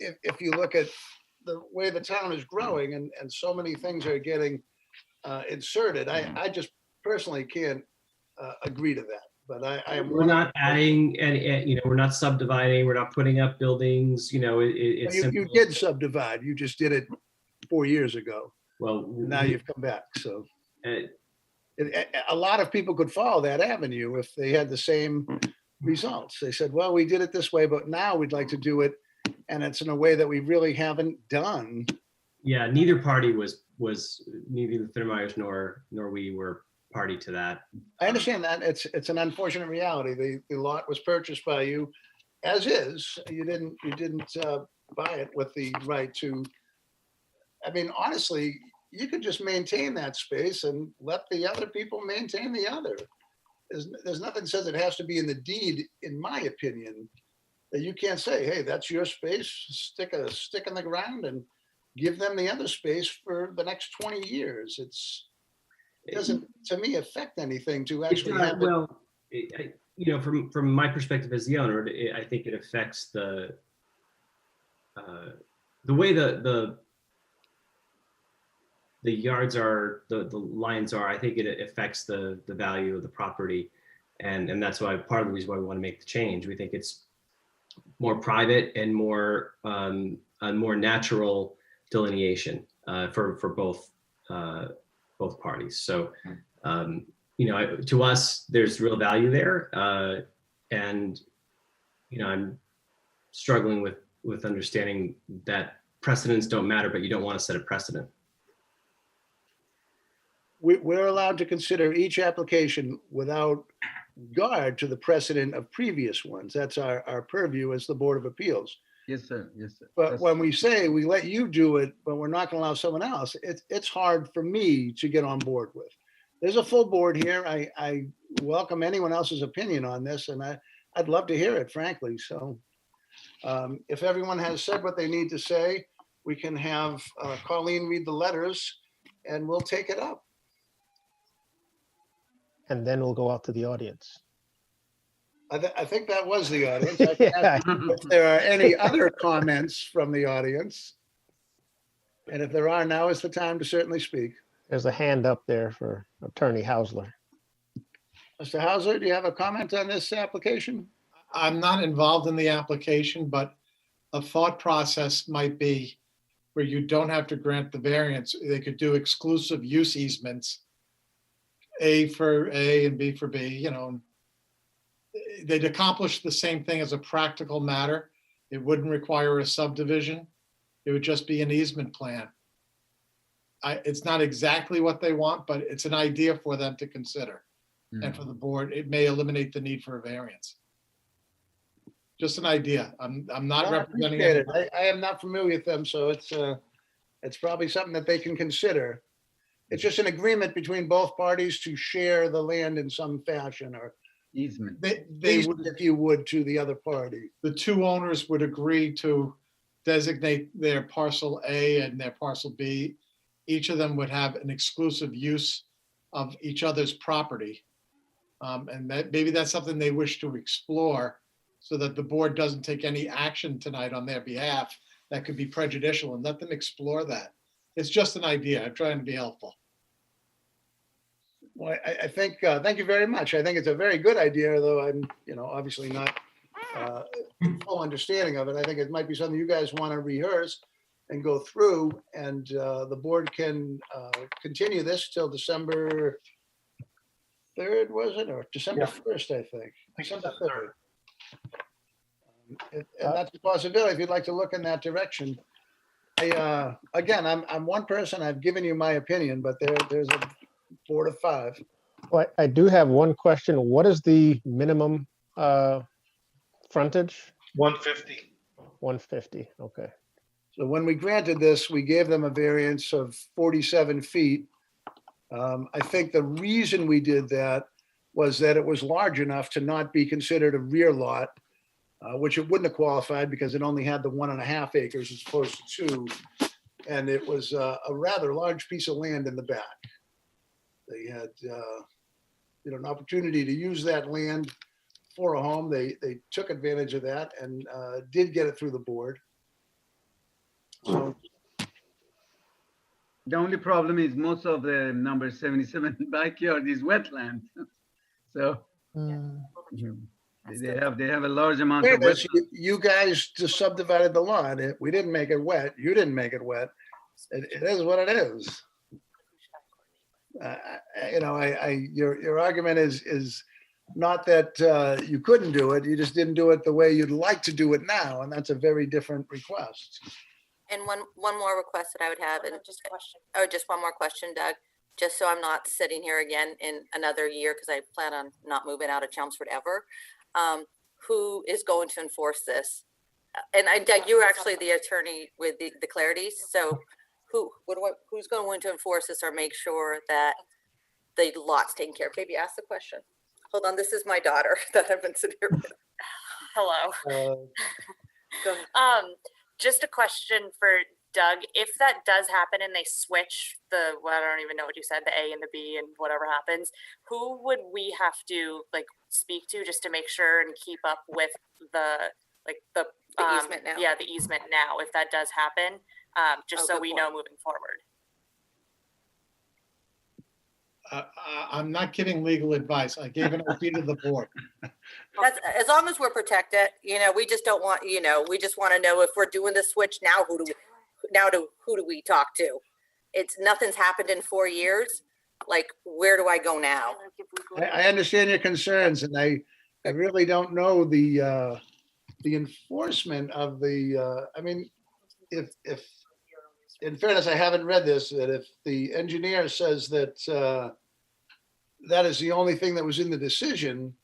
if you look at the way the town is growing and so many things are getting inserted. I just personally can't agree to that. But I am. We're not adding, and we're not subdividing. We're not putting up buildings. It's you did subdivide. You just did it 4 years ago. Well, now you've come back. So a lot of people could follow that avenue if they had the same results. They said, "Well, we did it this way, but now we'd like to do it, and it's in a way that we really haven't done." Yeah, neither party was neither the Fennemeyers nor we were party to that. I understand that. It's an unfortunate reality. The lot was purchased by you as is. You didn't buy it with the right to. I mean, honestly, you could just maintain that space and let the other people maintain the other. There's nothing that says it has to be in the deed, in my opinion, that you can't say, "Hey, that's your space. Stick a stick in the ground and give them the other space for the next 20 years. It doesn't, to me, affect anything to actually have it. From my perspective as the owner, I think it affects the way the yards are, the lines are. I think it affects the value of the property, and that's why part of the reason why we want to make the change. We think it's more private and more a more natural delineation for both parties. So, to us, there's real value there, and I'm struggling with understanding that precedents don't matter, but you don't want to set a precedent. We're allowed to consider each application without regard to the precedent of previous ones. That's our purview as the Board of Appeals. Yes, sir. Yes, sir. But when we say we let you do it, but we're not going to allow someone else, it's hard for me to get on board with. There's a full board here. I welcome anyone else's opinion on this, and I'd love to hear it, frankly. So if everyone has said what they need to say, we can have Colleen read the letters, and we'll take it up. And then we'll go out to the audience. I think that was the audience. I can ask if there are any other comments from the audience. And if there are, now is the time to certainly speak. There's a hand up there for Attorney Hausler. Mr. Hausler, do you have a comment on this application? I'm not involved in the application, but a thought process might be where you don't have to grant the variance. They could do exclusive use easements, A for A and B for B, They'd accomplish the same thing as a practical matter. It wouldn't require a subdivision. It would just be an easement plan. It's not exactly what they want, but it's an idea for them to consider. And for the board, it may eliminate the need for a variance. Just an idea. I'm not representing it. I am not familiar with them, so it's probably something that they can consider. It's just an agreement between both parties to share the land in some fashion, or easement. They would, if you would, to the other party. The two owners would agree to designate their parcel A and their parcel B. Each of them would have an exclusive use of each other's property. And maybe that's something they wish to explore so that the board doesn't take any action tonight on their behalf that could be prejudicial, and let them explore that. It's just an idea. I'm trying to be helpful. Well, I think, thank you very much. I think it's a very good idea, though I'm, obviously not full understanding of it. I think it might be something you guys want to rehearse and go through, and the board can continue this till December 3rd, was it? Or December 1st, I think. December 3rd. And that's a possibility if you'd like to look in that direction. Again, I'm one person. I've given you my opinion, but there's a board of 5. Well, I do have one question. What is the minimum frontage? 150. 150, okay. So when we granted this, we gave them a variance of 47 feet. I think the reason we did that was that it was large enough to not be considered a rear lot, which it wouldn't have qualified because it only had the 1.5 acres as opposed to 2. And it was a rather large piece of land in the back. They had, an opportunity to use that land for a home. They took advantage of that and did get it through the board. So The only problem is most of the number 77 backyard is wetland. So they have a large amount of fairness, wetland. you guys just subdivided the lot. We didn't make it wet. You didn't make it wet. It is what it is. Your argument is not that you couldn't do it. You just didn't do it the way you'd like to do it now, and that's a very different request. And one more request that I would have, and just one more question, Doug, just so I'm not sitting here again in another year, because I plan on not moving out of Chelmsford ever. Who is going to enforce this? And Doug, you were actually the attorney with the Clarities, so who's going to enforce this or make sure that the lot's taken care of? Maybe ask the question. Hold on, this is my daughter that I've been sitting here with. Hello. Go ahead. Just a question for Doug. If that does happen and they switch I don't even know what you said, the A and the B and whatever happens, who would we have to speak to just to make sure and keep up with the easement now? Yeah, the easement now, if that does happen, just so good we point. know moving forward. I'm not giving legal advice. I gave an idea to the board. That's, as long as we're protected, we just don't want, we just want to know if we're doing the switch now, who do we talk to? Nothing's happened in 4 years. Where do I go now? I understand your concerns, and I really don't know the enforcement of the. If in fairness, I haven't read this, that if the engineer says that that is the only thing that was in the decision,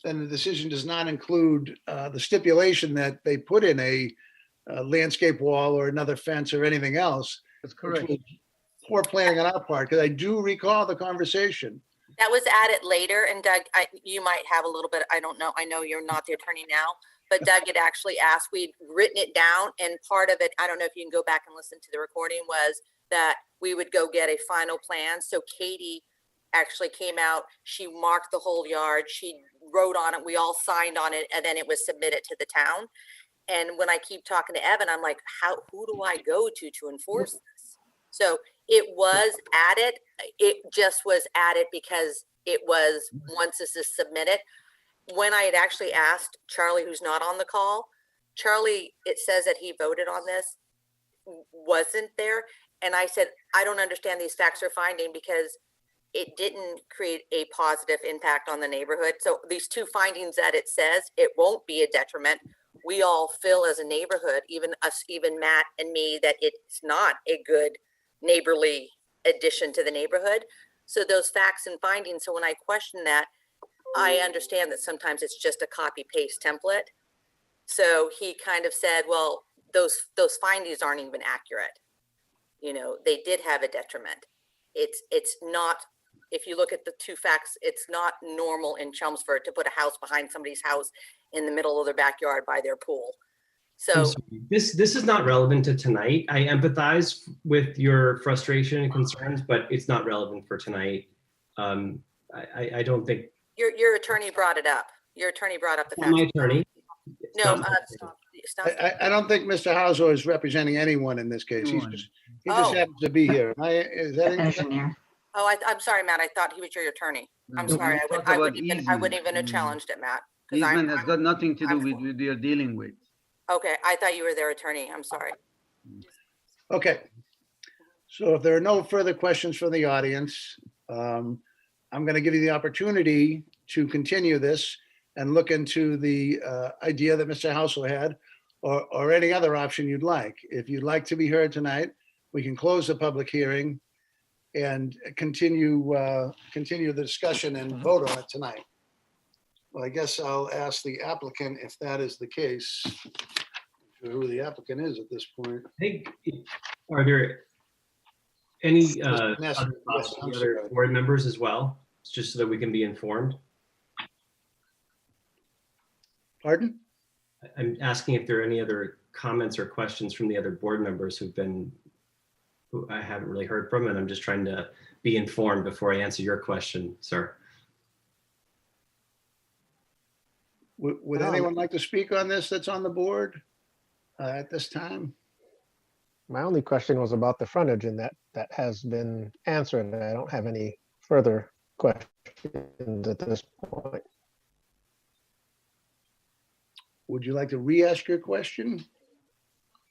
then the decision does not include the stipulation that they put in a landscape wall or another fence or anything else. That's correct. Poor planning on our part, because I do recall the conversation. That was added later, and Doug, you might have a little bit, I don't know, I know you're not the attorney now, but Doug had actually asked, we'd written it down, and part of it, I don't know if you can go back and listen to the recording, was that we would go get a final plan. So Katie actually came out, she marked the whole yard, she wrote on it, we all signed on it, and then it was submitted to the town. And when I keep talking to Evan, I'm like, who do I go to enforce this? So it was added, it just was added because it was, once this is submitted. When I had actually asked Charlie, who's not on the call, Charlie, it says that he voted on this, wasn't there. And I said, I don't understand these facts or finding because it didn't create a positive impact on the neighborhood. So these 2 findings that it says, it won't be a detriment. We all feel as a neighborhood, even us, even Matt and me, that it's not a good neighborly addition to the neighborhood. So those facts and findings, so when I question that, I understand that sometimes it's just a copy paste template. So he kind of said, well, those findings aren't even accurate. They did have a detriment. It's not, if you look at the 2 facts, it's not normal in Chelmsford to put a house behind somebody's house in the middle of their backyard by their pool. So this is not relevant to tonight. I empathize with your frustration and concerns, but it's not relevant for tonight. I don't think. Your attorney brought it up. Your attorney brought up the fact. My attorney. No, Stop. I don't think Mr. Hauser is representing anyone in this case. He just Oh. happens to be here. Is that Engineer. Oh, I'm sorry, Matt. I thought he was your attorney. I'm No, sorry. we I talk wouldn't about even have challenged it, Matt. 'cause Easement has got nothing to do I'm- with what you're dealing with. Okay, I thought you were their attorney. I'm sorry. Okay. So if there are no further questions from the audience, I'm going to give you the opportunity to continue this and look into the idea that Mr. Hausel had, or any other option you'd like. If you'd like to be heard tonight, we can close the public hearing and continue the discussion and vote on it tonight. Well, I guess I'll ask the applicant if that is the case. Who the applicant is at this point. I think, are there any Mr. other Ness, thoughts yes, from I'm the other sorry. board members as well? Just so that we can be informed. Pardon? I'm asking if there are any other comments or questions from the other board members who I haven't really heard from, and I'm just trying to be informed before I answer your question, sir. Would anyone like to speak on this that's on the board at this time? My only question was about the frontage, and that has been answered. I don't have any further questions at this point. Would you like to re-ask your question?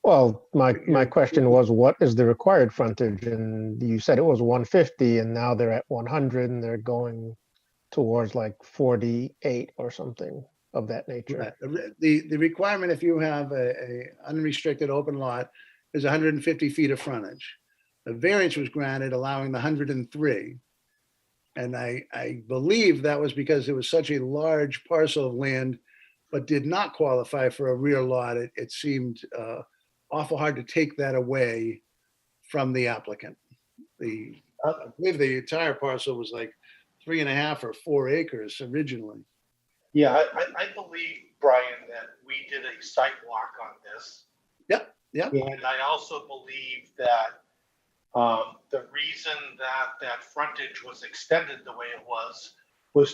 Well, my question was, what is the required frontage? And you said it was 150, and now they're at 100, and they're going towards like 48 or something of that nature. Right. The requirement, if you have a unrestricted open lot, is 150 feet of frontage. The variance was granted allowing the 103. And I believe that was because it was such a large parcel of land, but did not qualify for a rear lot. It seemed awful hard to take that away from the applicant. I believe the entire parcel was like 3.5 or 4 acres originally. Yeah, I believe, Brian, that we did a site walk on this. Yep. And I also believe that the reason that frontage was extended the way it was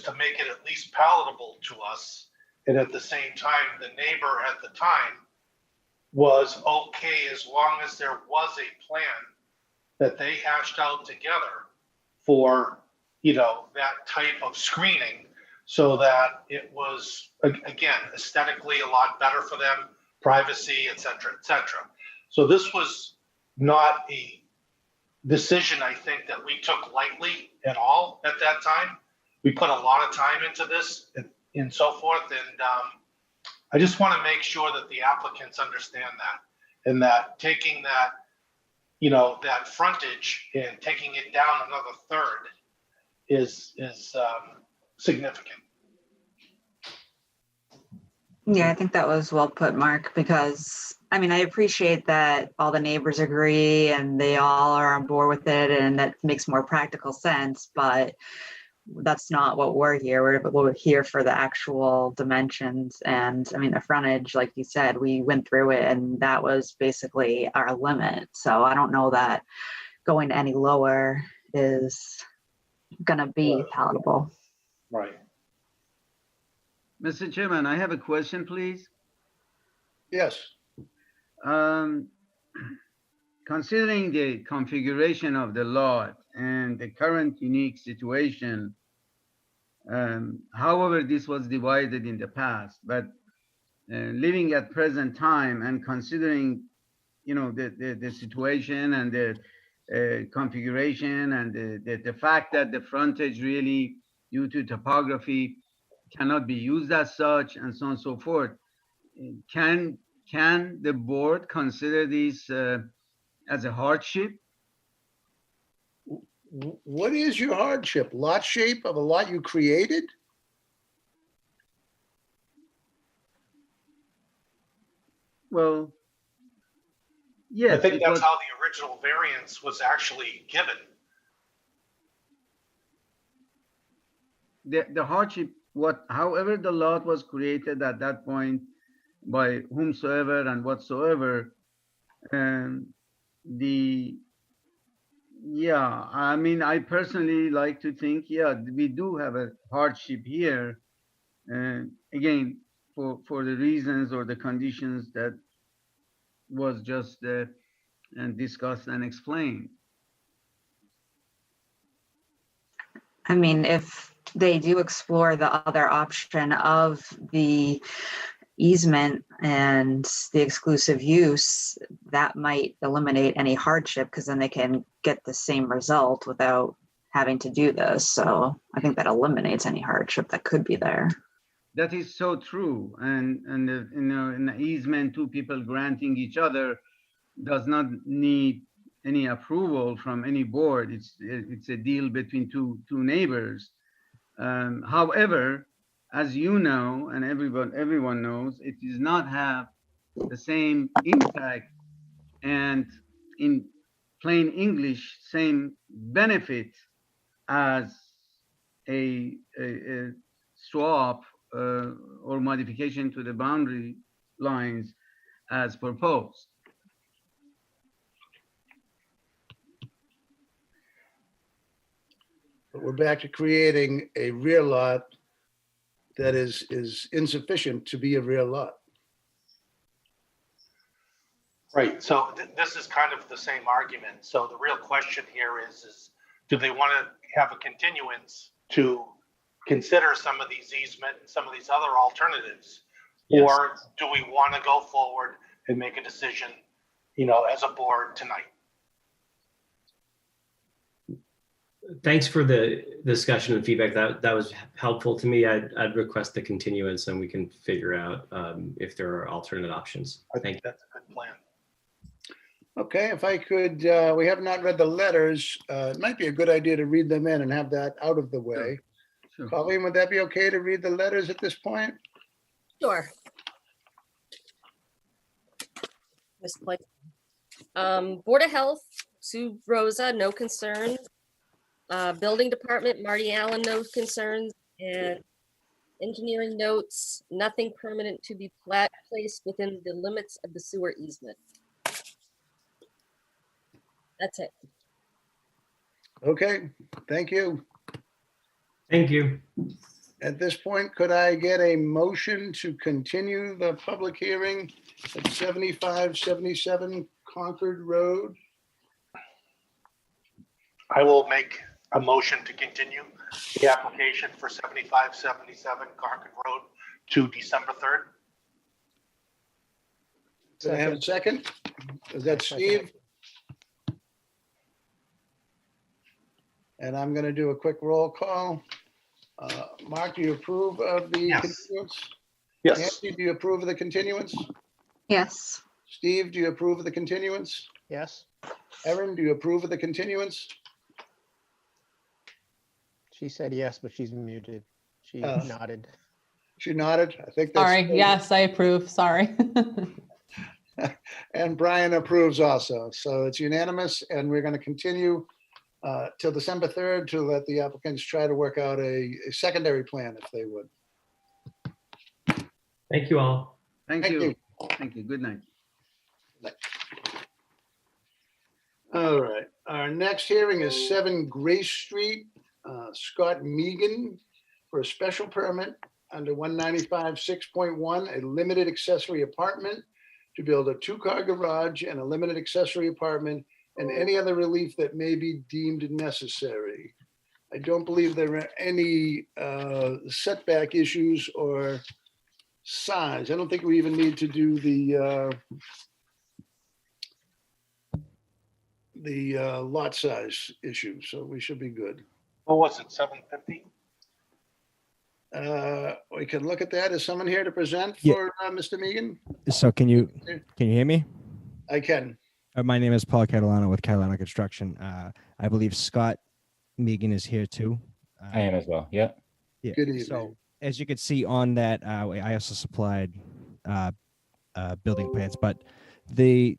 to make it at least palatable to us. And at the same time, the neighbor at the time was okay as long as there was a plan that they hashed out together for, that type of screening, so that it was, again, aesthetically a lot better for them, privacy, et cetera, et cetera. So this was not a decision, I think, that we took lightly at all at that time. We put a lot of time into this and so forth. And I just want to make sure that the applicants understand that, and that taking that, that frontage and taking it down another third is significant. Yeah, I think that was well put, Mark, because I appreciate that all the neighbors agree and they all are on board with it, and that makes more practical sense, but that's not what we're here. We're here for the actual dimensions. And the frontage, like you said, we went through it and that was basically our limit. So I don't know that going any lower is gonna be palatable. Right. Mr. Chairman, I have a question, please. Yes. Considering the configuration of the lot and the current unique situation, however this was divided in the past, but living at present time and considering, the situation and the configuration and the fact that the frontage really, due to topography, cannot be used as such, and so on and so forth, can the board consider this as a hardship? What is your hardship? Lot shape of a lot you created? Well, yes. I think that's how the original variance was actually given. The hardship, however the lot was created at that point by whomsoever and whatsoever, the Yeah, I mean, I personally like to think, yeah, we do have a hardship here. Again, for the reasons or the conditions that was just and discussed and explained. I mean, if they do explore the other option of the easement and the exclusive use, that might eliminate any hardship because then they can get the same result without having to do this. So I think that eliminates any hardship that could be there. That is so true. And in the easement, two people granting each other does not need any approval from any board. It's a deal between two neighbors. However, as you know, and everyone knows, it does not have the same impact and, in plain English, same benefit as a swap or modification to the boundary lines as proposed. But we're back to creating a rear lot that is insufficient to be a rear lot. Right, so this is kind of the same argument. So the real question here is do they want to have a continuance to consider some of these easement and some of these other alternatives? Yes. Or do we want to go forward and make a decision, as a board tonight? Thanks for the discussion and feedback. That was helpful to me. I'd request the continuance and we can figure out if there are alternate options. I think that's a good plan. Okay, if I could, we have not read the letters. It might be a good idea to read them in and have that out of the way. Sure. Colleen, would that be okay to read the letters at this point? Sure. Ms. Blake. Board of Health, Sue Rosa, no concerns. Building Department, Marty Allen, no concerns. And engineering notes, nothing permanent to be placed within the limits of the sewer easement. That's it. Okay, thank you. Thank you. At this point, could I get a motion to continue the public hearing at 7577 Concord Road? I will make a motion to continue the application for 7577 Concord Road to December 3rd. Did I have a second? Is that Steve? And I'm going to do a quick roll call. Mark, do you approve of the continuance? Yes. Nancy, do you approve of the continuance? Yes. Steve, do you approve of the continuance? Yes, Erin, do you approve of the continuance? she said yes, but she's muted. She nodded. She nodded. I think that's. Sorry, yes, I approve, sorry. And Brian approves also. So it's unanimous, and we're going to continue till December 3rd to let the applicants try to work out a secondary plan if they would. Thank you all. Thank you. Thank you. Good night. All right. Our next hearing is 7 Grace Street, Scott Megan, for a special permit under 195-6.1, a limited accessory apartment to build a 2-car garage and a limited accessory apartment and any other relief that may be deemed necessary. I don't believe there are any setback issues or size. I don't think we even need to do the lot size issue, so we should be good. What was it, 750? We can look at that. Is someone here to present for Mr. Megan? So can you hear me? I can. My name is Paul Catalano with Catalano Construction. I believe Scott Megan is here too. I am as well. Yeah. Yeah. Good evening. So as you can see on that, I also supplied building plans, but the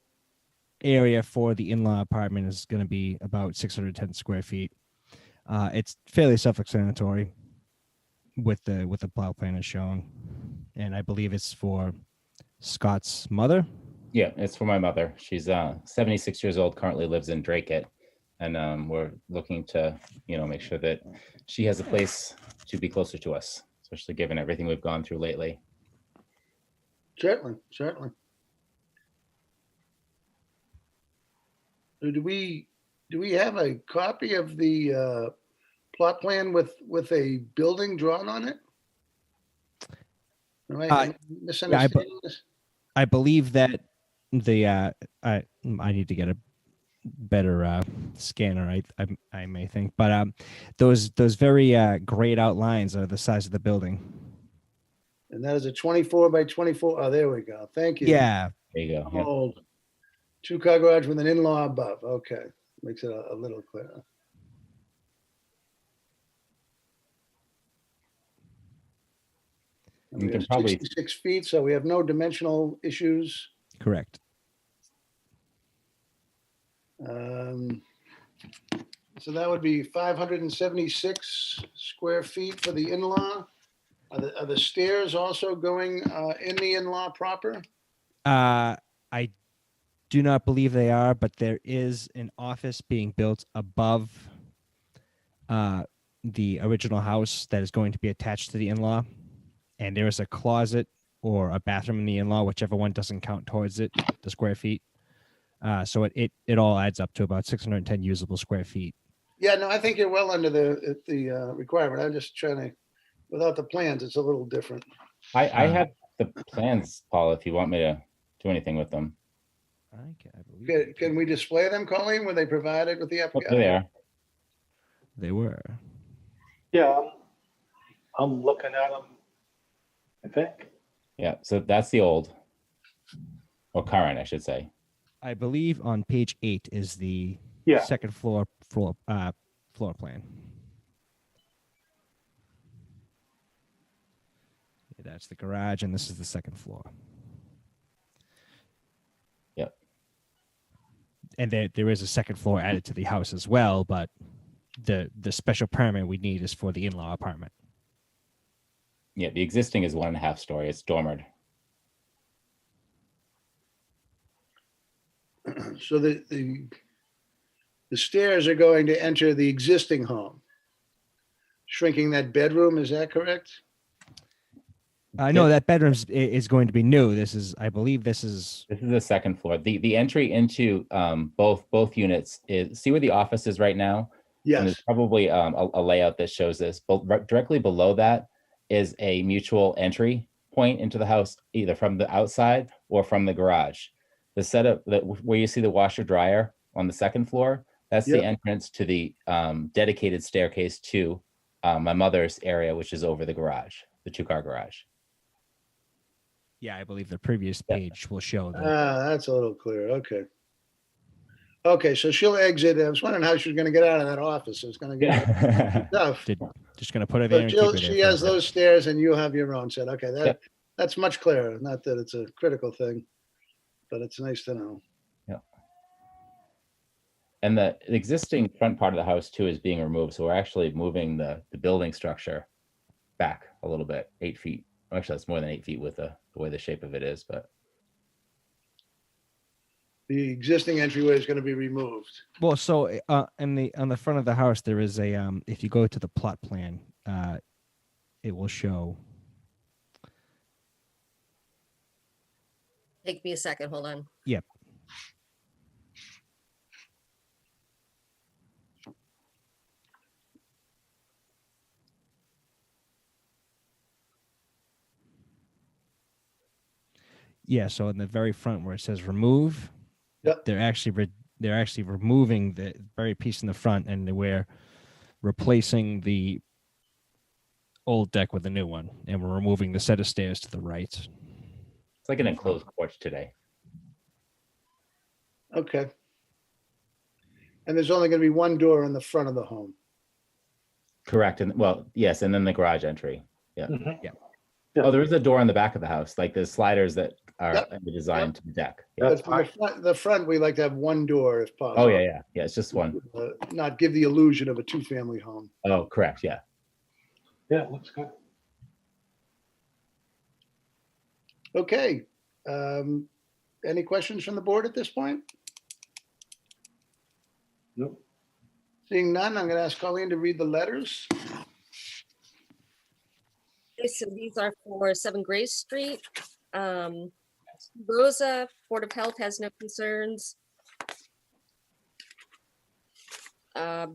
area for the in-law apartment is going to be about 610 square feet. It's fairly self-explanatory with the plow plan is showing, and I believe it's for Scott's mother. Yeah, it's for my mother. She's 76 years old, currently lives in Dracut. And we're looking to, make sure that she has a place to be closer to us, especially given everything we've gone through lately. Certainly, certainly. So do we have a copy of the plot plan with a building drawn on it? Am I misunderstanding this? I believe that I need to get a better scanner. I may think, but those very grayed out lines are the size of the building. And that is a 24 by 24. Oh, there we go. Thank you. Yeah. There you go. Yep. Oh, 2-car garage with an in-law above. Okay, makes it a little clearer. And You we can have probably 66 feet, so we have no dimensional issues. Correct. So that would be 576 square feet for the in-law. Are the stairs also going in the in-law proper? I do not believe they are, but there is an office being built above the original house that is going to be attached to the in-law. And there is a closet or a bathroom in the in-law, whichever one doesn't count towards it, the square feet. So it all adds up to about 610 usable square feet. Yeah, no, I think you're well under the requirement. I'm just trying to, without the plans, it's a little different. I have the plans, Paul, if you want me to do anything with them. I believe Can we display them, Colleen? Were they provided with the Oh, application? there they are. They were. Yeah, I'm looking at them, I think. Yeah, so that's the old, or current, I should say. I believe on page 8 is the second floor plan. Yeah, that's the garage, and this is the second floor. Yep. And there is a second floor added to the house as well, but the special permit we need is for the in-law apartment. Yeah, the existing is 1.5 story. It's dormered. So the stairs are going to enter the existing home, shrinking that bedroom. Is that correct? No, that bedroom is going to be new. I believe this is the second floor. The entry into both units is, see where the office is right now? Yes. And there's probably a layout that shows this. But directly below that is a mutual entry point into the house, either from the outside or from the garage. The setup where you see the washer dryer on the second floor, that's the entrance to the dedicated staircase to my mother's area, which is over the garage, the 2-car garage. Yeah, I believe the previous page will show that. That's a little clearer. Okay. Okay, so she'll exit. I was wondering how she was going to get out of that office. It's going to get tough. Just going to put her there. So And keep her she there has those stairs, and you have your own set. Okay, that's much clearer. Not that it's a critical thing, but it's nice to know. Yeah. And the existing front part of the house too is being removed, so we're actually moving the building structure back a little bit, 8 feet. Actually, that's more than 8 feet with the way the shape of it is, but. The existing entryway is going to be removed. Well, so on the front of the house, there is a if you go to the plot plan, it will show. Take me a second. Hold on. Yep. Yeah, so in the very front where it says remove, they're actually removing the very piece in the front, and we're replacing the old deck with a new one, and we're removing the set of stairs to the right. It's like an enclosed porch today. Okay. And there's only going to be one door in the front of the home. Correct. And well, yes, and then the garage entry. Yeah. Yeah. Oh, there is a door on the back of the house, like the sliders that are designed to the deck. But from the front, we like to have one door if possible. Oh, yeah. It's just one. Not give the illusion of a two-family home. Oh, correct. Yeah. Yeah, looks good. Okay. Any questions from the board at this point? Nope. Seeing none, I'm going to ask Colleen to read the letters. Okay, so these are for 7 Grace Street. Rosa, Board of Health has no concerns.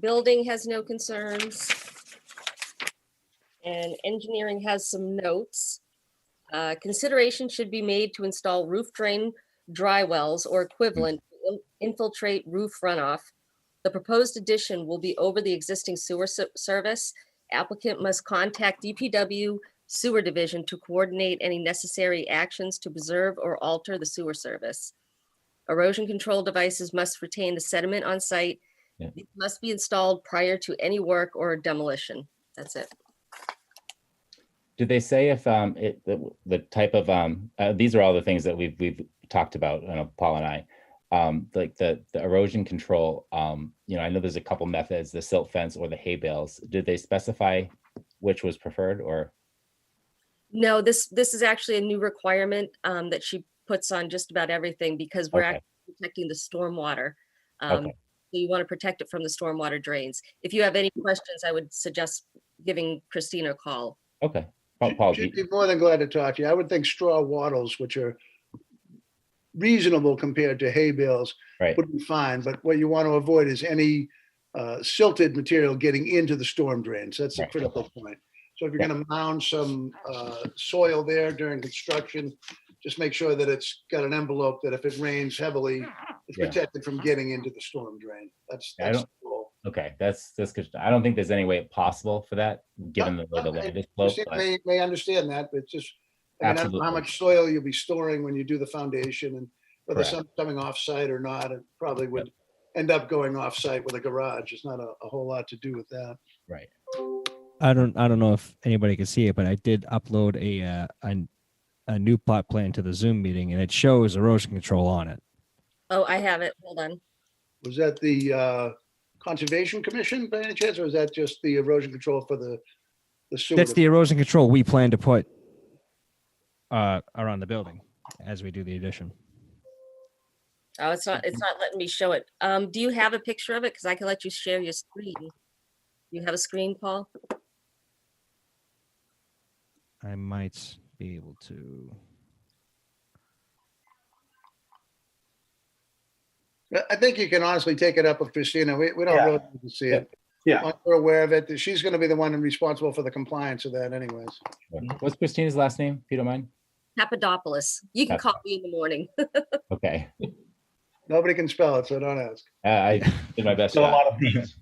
Building has no concerns. And engineering has some notes. Consideration should be made to install roof drain dry wells or equivalent to infiltrate roof runoff. The proposed addition will be over the existing sewer service. Applicant must contact DPW Sewer Division to coordinate any necessary actions to preserve or alter the sewer service. Erosion control devices must retain the sediment on site. Yeah. These must be installed prior to any work or demolition. That's it. Did they say if the type of these are all the things that we've talked about, Paul and I, like the erosion control, I know there's a couple methods, the silt fence or the hay bales. Did they specify which was preferred or? No, this is actually a new requirement that she puts on just about everything because we're actually protecting the stormwater. So you want to protect it from the stormwater drains. If you have any questions, I would suggest giving Christina a call. Okay. Paul, She'd be more than glad to talk to you. I would think straw wattles, which are reasonable compared to hay bales, would be fine. But what you want to avoid is any silted material getting into the storm drains. That's a critical point. So if you're going to mound some soil there during construction, just make sure that it's got an envelope that if it rains heavily, it's protected from getting into the storm drain. That's the goal. Okay, that's good. I don't think there's any way possible for that, given the way the land is sloped. May understand that, but just I don't know how much soil you'll be storing when you do the foundation and whether something's coming off site or not. It probably would end up going off site with a garage. It's not a whole lot to do with that. Right. I don't know if anybody can see it, but I did upload a new plot plan to the Zoom meeting, and it shows erosion control on it. Oh, I have it. Hold on. Was that the Conservation Commission by any chance, or is that just the erosion control for the sewer? That's the erosion control we plan to put around the building as we do the addition. Oh, it's not letting me show it. Do you have a picture of it? Because I can let you share your screen. You have a screen, Paul? I might be able to. I think you can honestly take it up with Christina. We don't really need to see it. Yeah. We're aware of it. She's going to be the one responsible for the compliance of that anyways. What's Christina's last name, if you don't mind? Papadopoulos. You can call me in the morning. Okay. Nobody can spell it, so don't ask. I did my best. So a lot of things.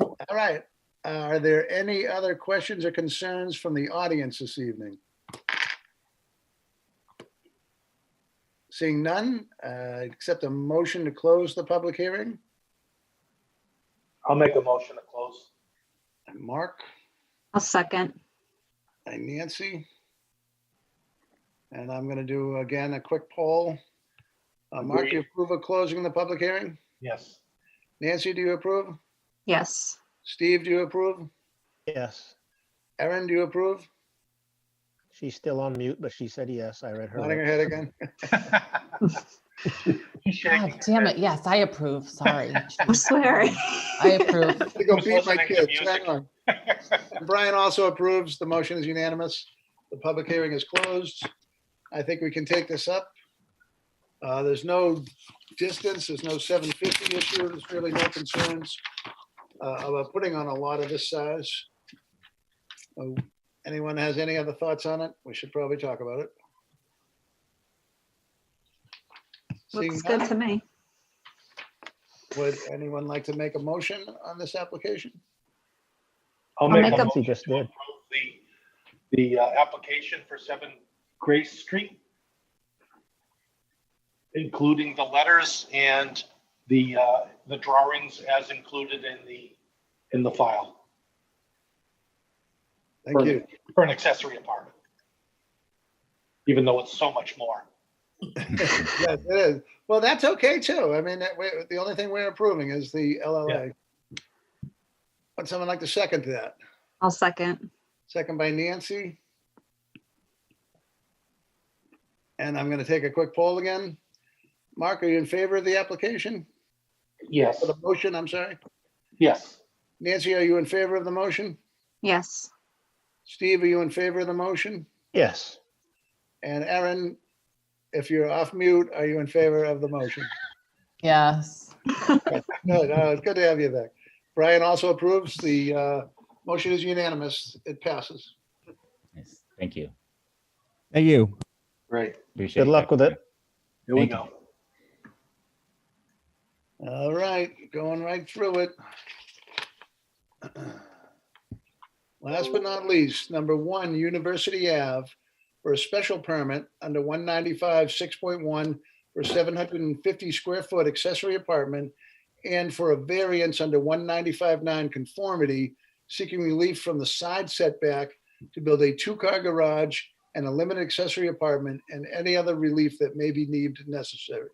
All right. Are there any other questions or concerns from the audience this evening? Seeing none, accept a motion to close the public hearing. I'll make a motion to close. And Mark I'll second. and Nancy. And I'm going to do again a quick poll. Mark, do you approve of closing the public hearing? Yes. Nancy, do you approve? Yes. Steve, do you approve? Yes. Erin, do you approve? She's still on mute, but she said yes. I read her. Nodding her head again. God damn it. Yes, I approve. Sorry. I'm swearing. I approve. To go beat my kids. Hang on. And Brian also approves. The motion is unanimous. The public hearing is closed. I think we can take this up. There's no distance. There's no 750 issue. There's really no concerns about putting on a lot of this size. Anyone has any other thoughts on it? We should probably talk about it. Looks good to me. Would anyone like to make a motion on this application? I'll make a motion. motion Just to did. approve the application for 7 Grace Street, including the letters and the drawings as included in the file. Thank you. For an accessory apartment, even though it's so much more. Yes, it is. Well, that's okay too. I mean, the only thing we're approving is the LLA. Would someone like to second that? I'll second. Second by Nancy. And I'm going to take a quick poll again. Mark, are you in favor of the application? Yes, For the motion, I'm sorry. yes, Nancy, are you in favor of the motion? Yes. Steve, are you in favor of the motion? Yes. And Aaron, if you're off mute, are you in favor of the motion? Yes. Good. It's good to have you back. Brian also approves. The motion is unanimous. It passes. Nice. Thank you. Thank you. great. Appreciate Good luck with it. Here we Thank go. All right, going right through it. Last but not least, number 1, University Ave, for a special permit under 195, 6.1 for 750 square foot accessory apartment, and for a variance under 195 non-conformity, seeking relief from the side setback to build a 2-car garage and a limited accessory apartment, and any other relief that may be deemed necessary.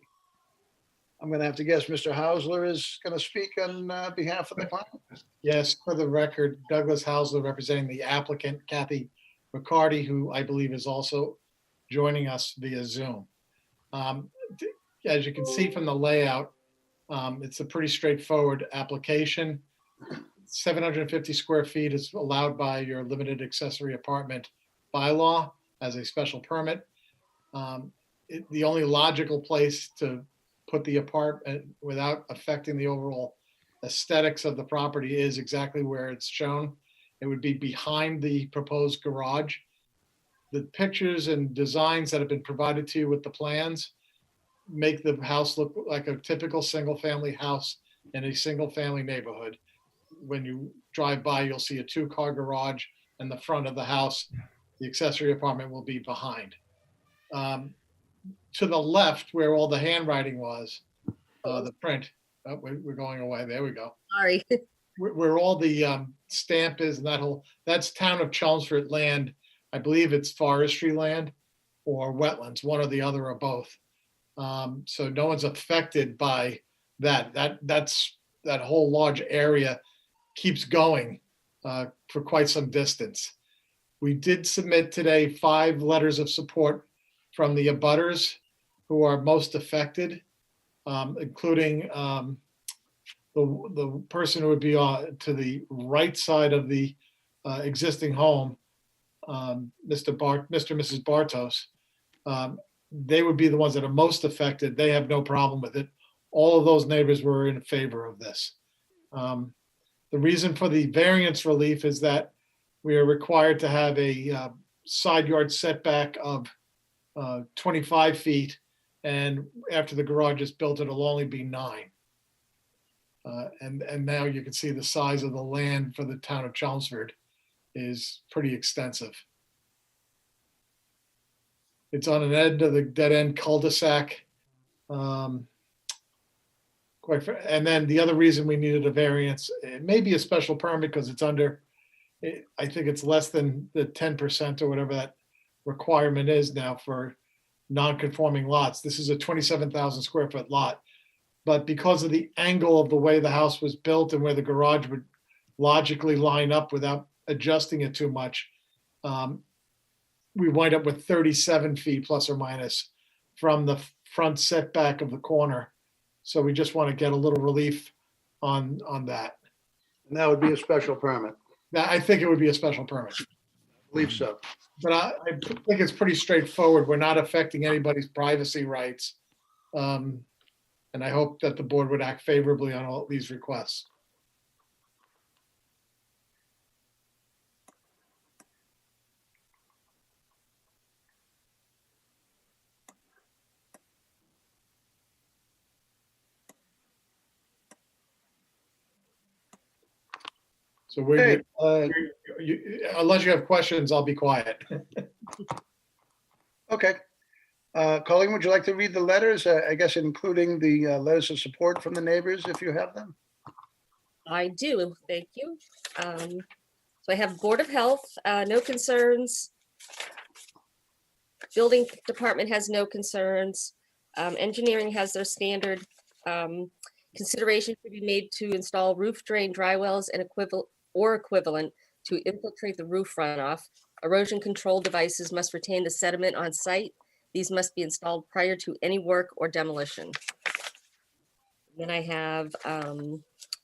I'm going to have to guess Mr. Hausler is going to speak on behalf of the client. Yes, for the record, Douglas Hausler representing the applicant, Kathy McCarty, who I believe is also joining us via Zoom. As you can see from the layout, it's a pretty straightforward application. 750 square feet is allowed by your limited accessory apartment bylaw as a special permit. The only logical place to put the apartment without affecting the overall aesthetics of the property is exactly where it's shown. It would be behind the proposed garage. The pictures and designs that have been provided to you with the plans make the house look like a typical single-family house in a single-family neighborhood. When you drive by, you'll see a 2-car garage in the front of the house. The accessory apartment will be behind. To the left, where all the handwriting was, the print, oh, we're going away. There we go. Sorry. Where all the stamp is and that's town of Chelmsford land. I believe it's forestry land or wetlands, one or the other or both. So no one's affected by that. That whole large area keeps going for quite some distance. We did submit today 5 letters of support from the abutters who are most affected, including the person who would be to the right side of the existing home, Mr. and Mrs. Bartos. They would be the ones that are most affected. They have no problem with it. All of those neighbors were in favor of this. The reason for the variance relief is that we are required to have a side yard setback of 25 feet. And after the garage is built, it'll only be 9. And now you can see the size of the land for the town of Chelmsford is pretty extensive. It's on an end of the dead end cul-de-sac. And then the other reason we needed a variance, it may be a special permit because it's under, I think it's less than the 10% or whatever that requirement is now for non-conforming lots. This is a 27,000 square foot lot. But because of the angle of the way the house was built and where the garage would logically line up without adjusting it too much, we wind up with 37 feet plus or minus from the front setback of the corner. So we just want to get a little relief on that. And that would be a special permit. I think it would be a special permit. I believe so. But I think it's pretty straightforward. We're not affecting anybody's privacy rights. And I hope that the board would act favorably on all these requests. So we're, unless you have questions, I'll be quiet. Okay. Colleen, would you like to read the letters? I guess including the letters of support from the neighbors, if you have them? I do, thank you. So I have Board of Health, no concerns. Building Department has no concerns. Engineering has their standard. Consideration should be made to install roof drain dry wells and equivalent to infiltrate the roof runoff. Erosion control devices must retain the sediment on site. These must be installed prior to any work or demolition. Then I have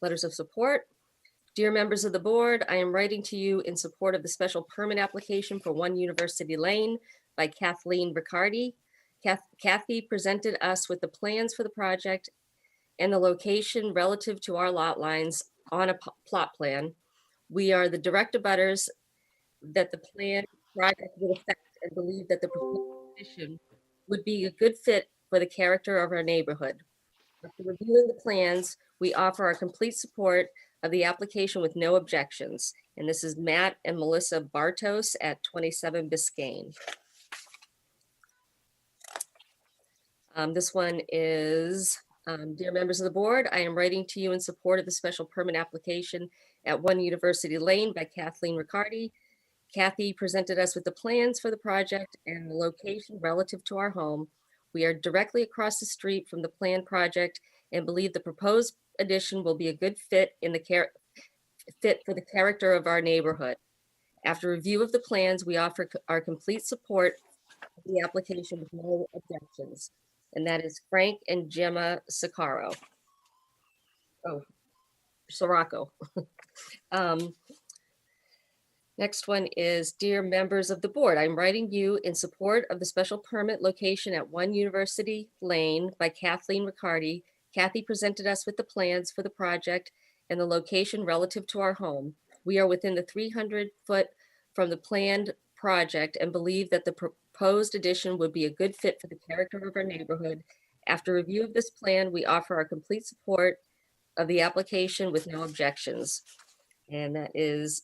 letters of support. Dear members of the board, I am writing to you in support of the special permit application for 1 University Lane by Kathleen Riccardi. Kathy presented us with the plans for the project and the location relative to our lot lines on a plot plan. We are the direct abutters that the plan project would affect and believe that the proposed addition would be a good fit for the character of our neighborhood. After reviewing the plans, we offer our complete support of the application with no objections. And this is Matt and Melissa Bartos at 27 Biscayne. This one is, dear members of the board, I am writing to you in support of the special permit application at 1 University Lane by Kathleen Riccardi. Kathy presented us with the plans for the project and the location relative to our home. We are directly across the street from the planned project and believe the proposed addition will be a good fit in the fit for the character of our neighborhood. After review of the plans, we offer our complete support of the application with no objections. And that is Frank and Gemma Sicaro. Oh, Sirocco. Next one is, dear members of the board, I'm writing you in support of the special permit location at 1 University Lane by Kathleen Riccardi. Kathy presented us with the plans for the project and the location relative to our home. We are within the 300-foot from the planned project and believe that the proposed addition would be a good fit for the character of our neighborhood. After review of this plan, we offer our complete support of the application with no objections. And that is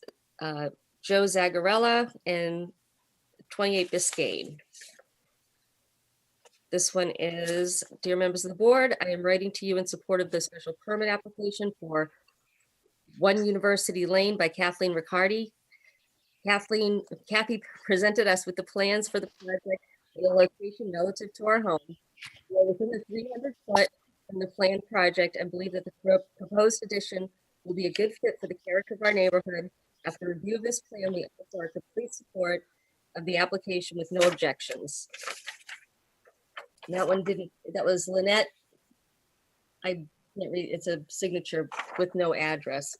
Joe Zagarella and 28 Biscayne. This one is, dear members of the board, I am writing to you in support of the special permit application for 1 University Lane by Kathleen Riccardi. Kathy presented us with the plans for the project and the location relative to our home. We are within the 300 foot from the planned project and believe that the proposed addition will be a good fit for the character of our neighborhood. After review of this plan, we offer our complete support of the application with no objections. And that one didn't, that was Lynette. I can't read, it's a signature with no address.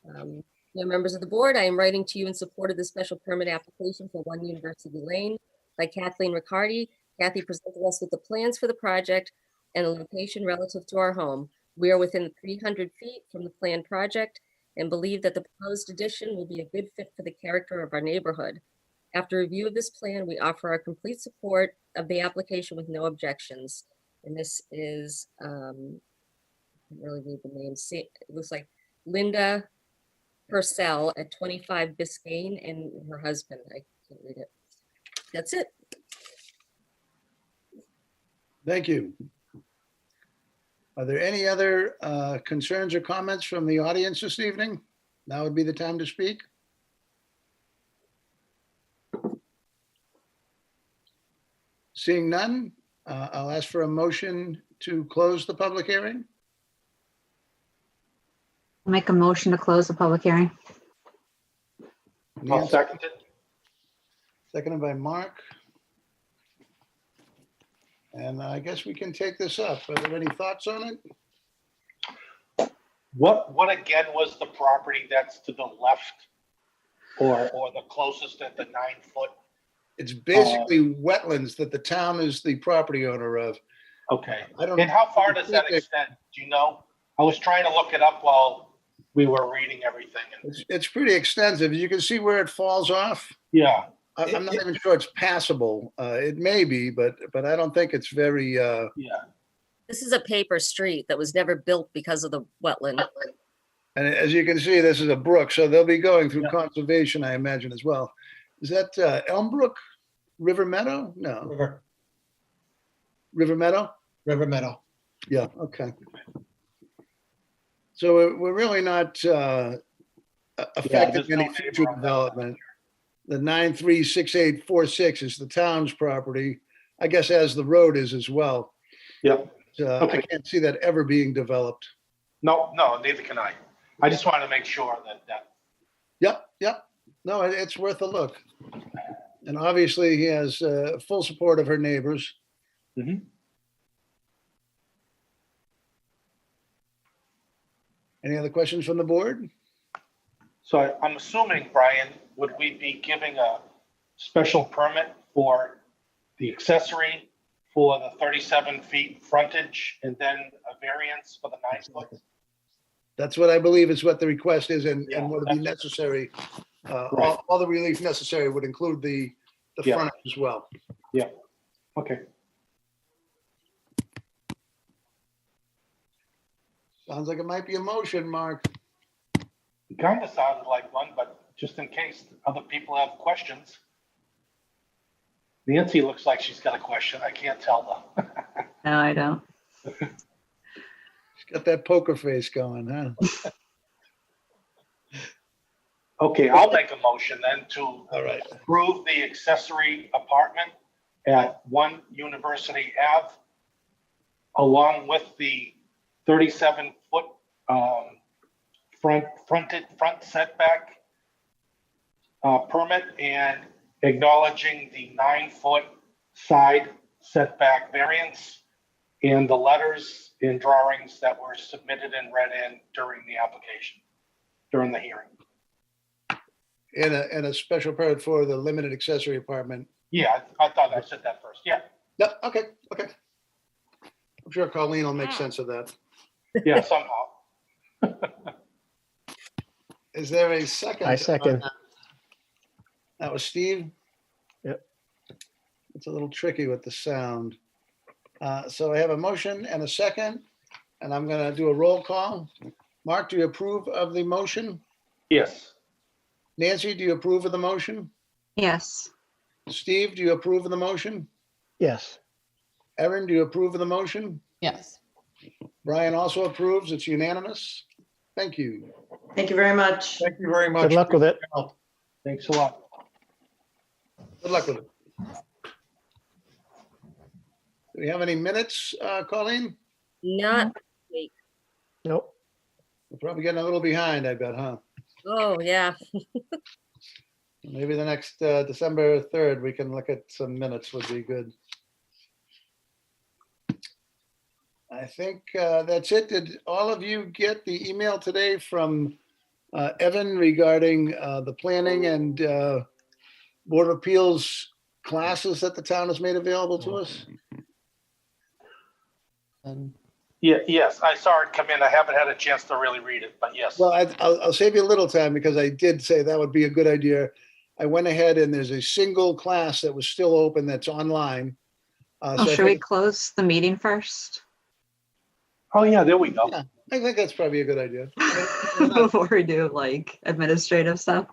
Dear members of the board, I am writing to you in support of the special permit application for 1 University Lane by Kathleen Riccardi. Kathy presented us with the plans for the project and the location relative to our home. We are within 300 feet from the planned project and believe that the proposed addition will be a good fit for the character of our neighborhood. After review of this plan, we offer our complete support of the application with no objections. And this is, I can't really read the name. See, it looks like Linda Purcell at 25 Biscayne and her husband. I can't read it. That's it. Thank you. Are there any other concerns or comments from the audience this evening? Now would be the time to speak. Seeing none, I'll ask for a motion to close the public hearing. I'll make a motion to close the public hearing. I'll second it. Seconded by Mark. And I guess we can take this up. Are there any thoughts on it? What again was the property that's to the left or the closest at the 9 foot? It's basically wetlands that the town is the property owner of. Okay. I don't. And how far does that extend? Do you know? I was trying to look it up while we were reading everything. It's pretty extensive. You can see where it falls off. Yeah. I'm not even sure it's passable. It may be, but I don't think it's very. Yeah. This is a paper street that was never built because of the wetland. And as you can see, this is a brook, so they'll be going through conservation, I imagine, as well. Is that Elmbrook, River Meadow? No. River Meadow? River Meadow. Yeah, okay. So we're really not affecting any future development. The 936846 is the town's property, I guess, as the road is as well. Yep. Okay. I can't see that ever being developed. No, neither can I. I just wanted to make sure that. Yep. No, it's worth a look. And obviously, he has full support of her neighbors. Mhm. Any other questions from the board? So I'm assuming, Brian, would we be giving a special permit for the accessory for the 37 feet frontage and then a variance for the 9 foot? That's what I believe is what the request is and Yeah, what would be that's- necessary. Right. All the relief necessary would include the Yeah. front as well. Yeah, okay. Sounds like it might be a motion, Mark. It kind of sounded like one, but just in case other people have questions. Nancy looks like she's got a question. I can't tell though. No, I don't. She's got that poker face going, huh? Okay, I'll make a motion then to All right. approve the accessory apartment at 1 University Ave, along with the 37-foot front setback permit and acknowledging the 9-foot side setback variance and the letters and drawings that were submitted and read in during the application, during the hearing. And a special permit for the limited accessory apartment. Yeah, I thought I said that first. Yeah, No, okay. I'm sure Colleen will make sense of that. yeah, somehow. Is there a second? I second. That was Steve? Yep. It's a little tricky with the sound. So I have a motion and a second, and I'm gonna do a roll call. Mark, do you approve of the motion? Yes. Nancy, do you approve of the motion? Yes. Steve, do you approve of the motion? Yes. Erin, do you approve of the motion? Yes. Brian also approves. It's unanimous. Thank you. Thank you very much. Thank you very much. Good luck with it. Thanks a lot. Good luck with it. Do we have any minutes, Colleen? Not week. Nope. We're probably getting a little behind, I bet, huh? Oh, yeah. Maybe the next December 3rd, we can look at some minutes would be good. I think that's it. Did all of you get the email today from Evan regarding the planning and Board of Appeals classes that the town has made available to us? Yeah, yes, I saw it come in. I haven't had a chance to really read it, but yes. Well, I'll save you a little time because I did say that would be a good idea. I went ahead and there's a single class that was still open that's online. Oh, should we close the meeting first Oh, yeah, there we go. Yeah, I think that's probably a good idea. before we do like administrative stuff?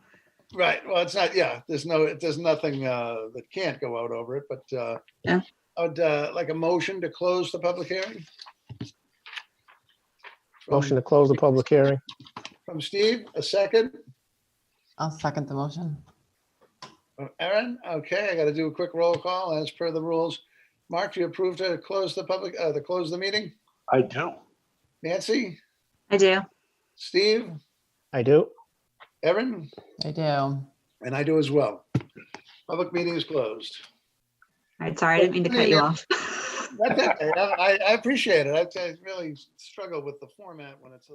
Right. Well, it's not, yeah, there's nothing that can't go out over it, but Yeah. I would like a motion to close the public hearing. Motion to close the public hearing. From Steve, a second. I'll second the motion. From Aaron, okay, I got to do a quick roll call as per the rules. Mark, do you approve to close the close the meeting? I do. Nancy, I do. Steve, I do. Erin, I do. and I do as well. Public meeting is closed. All right, sorry, I didn't mean to cut you off. That's okay. I appreciate it. I really struggle with the format when it's a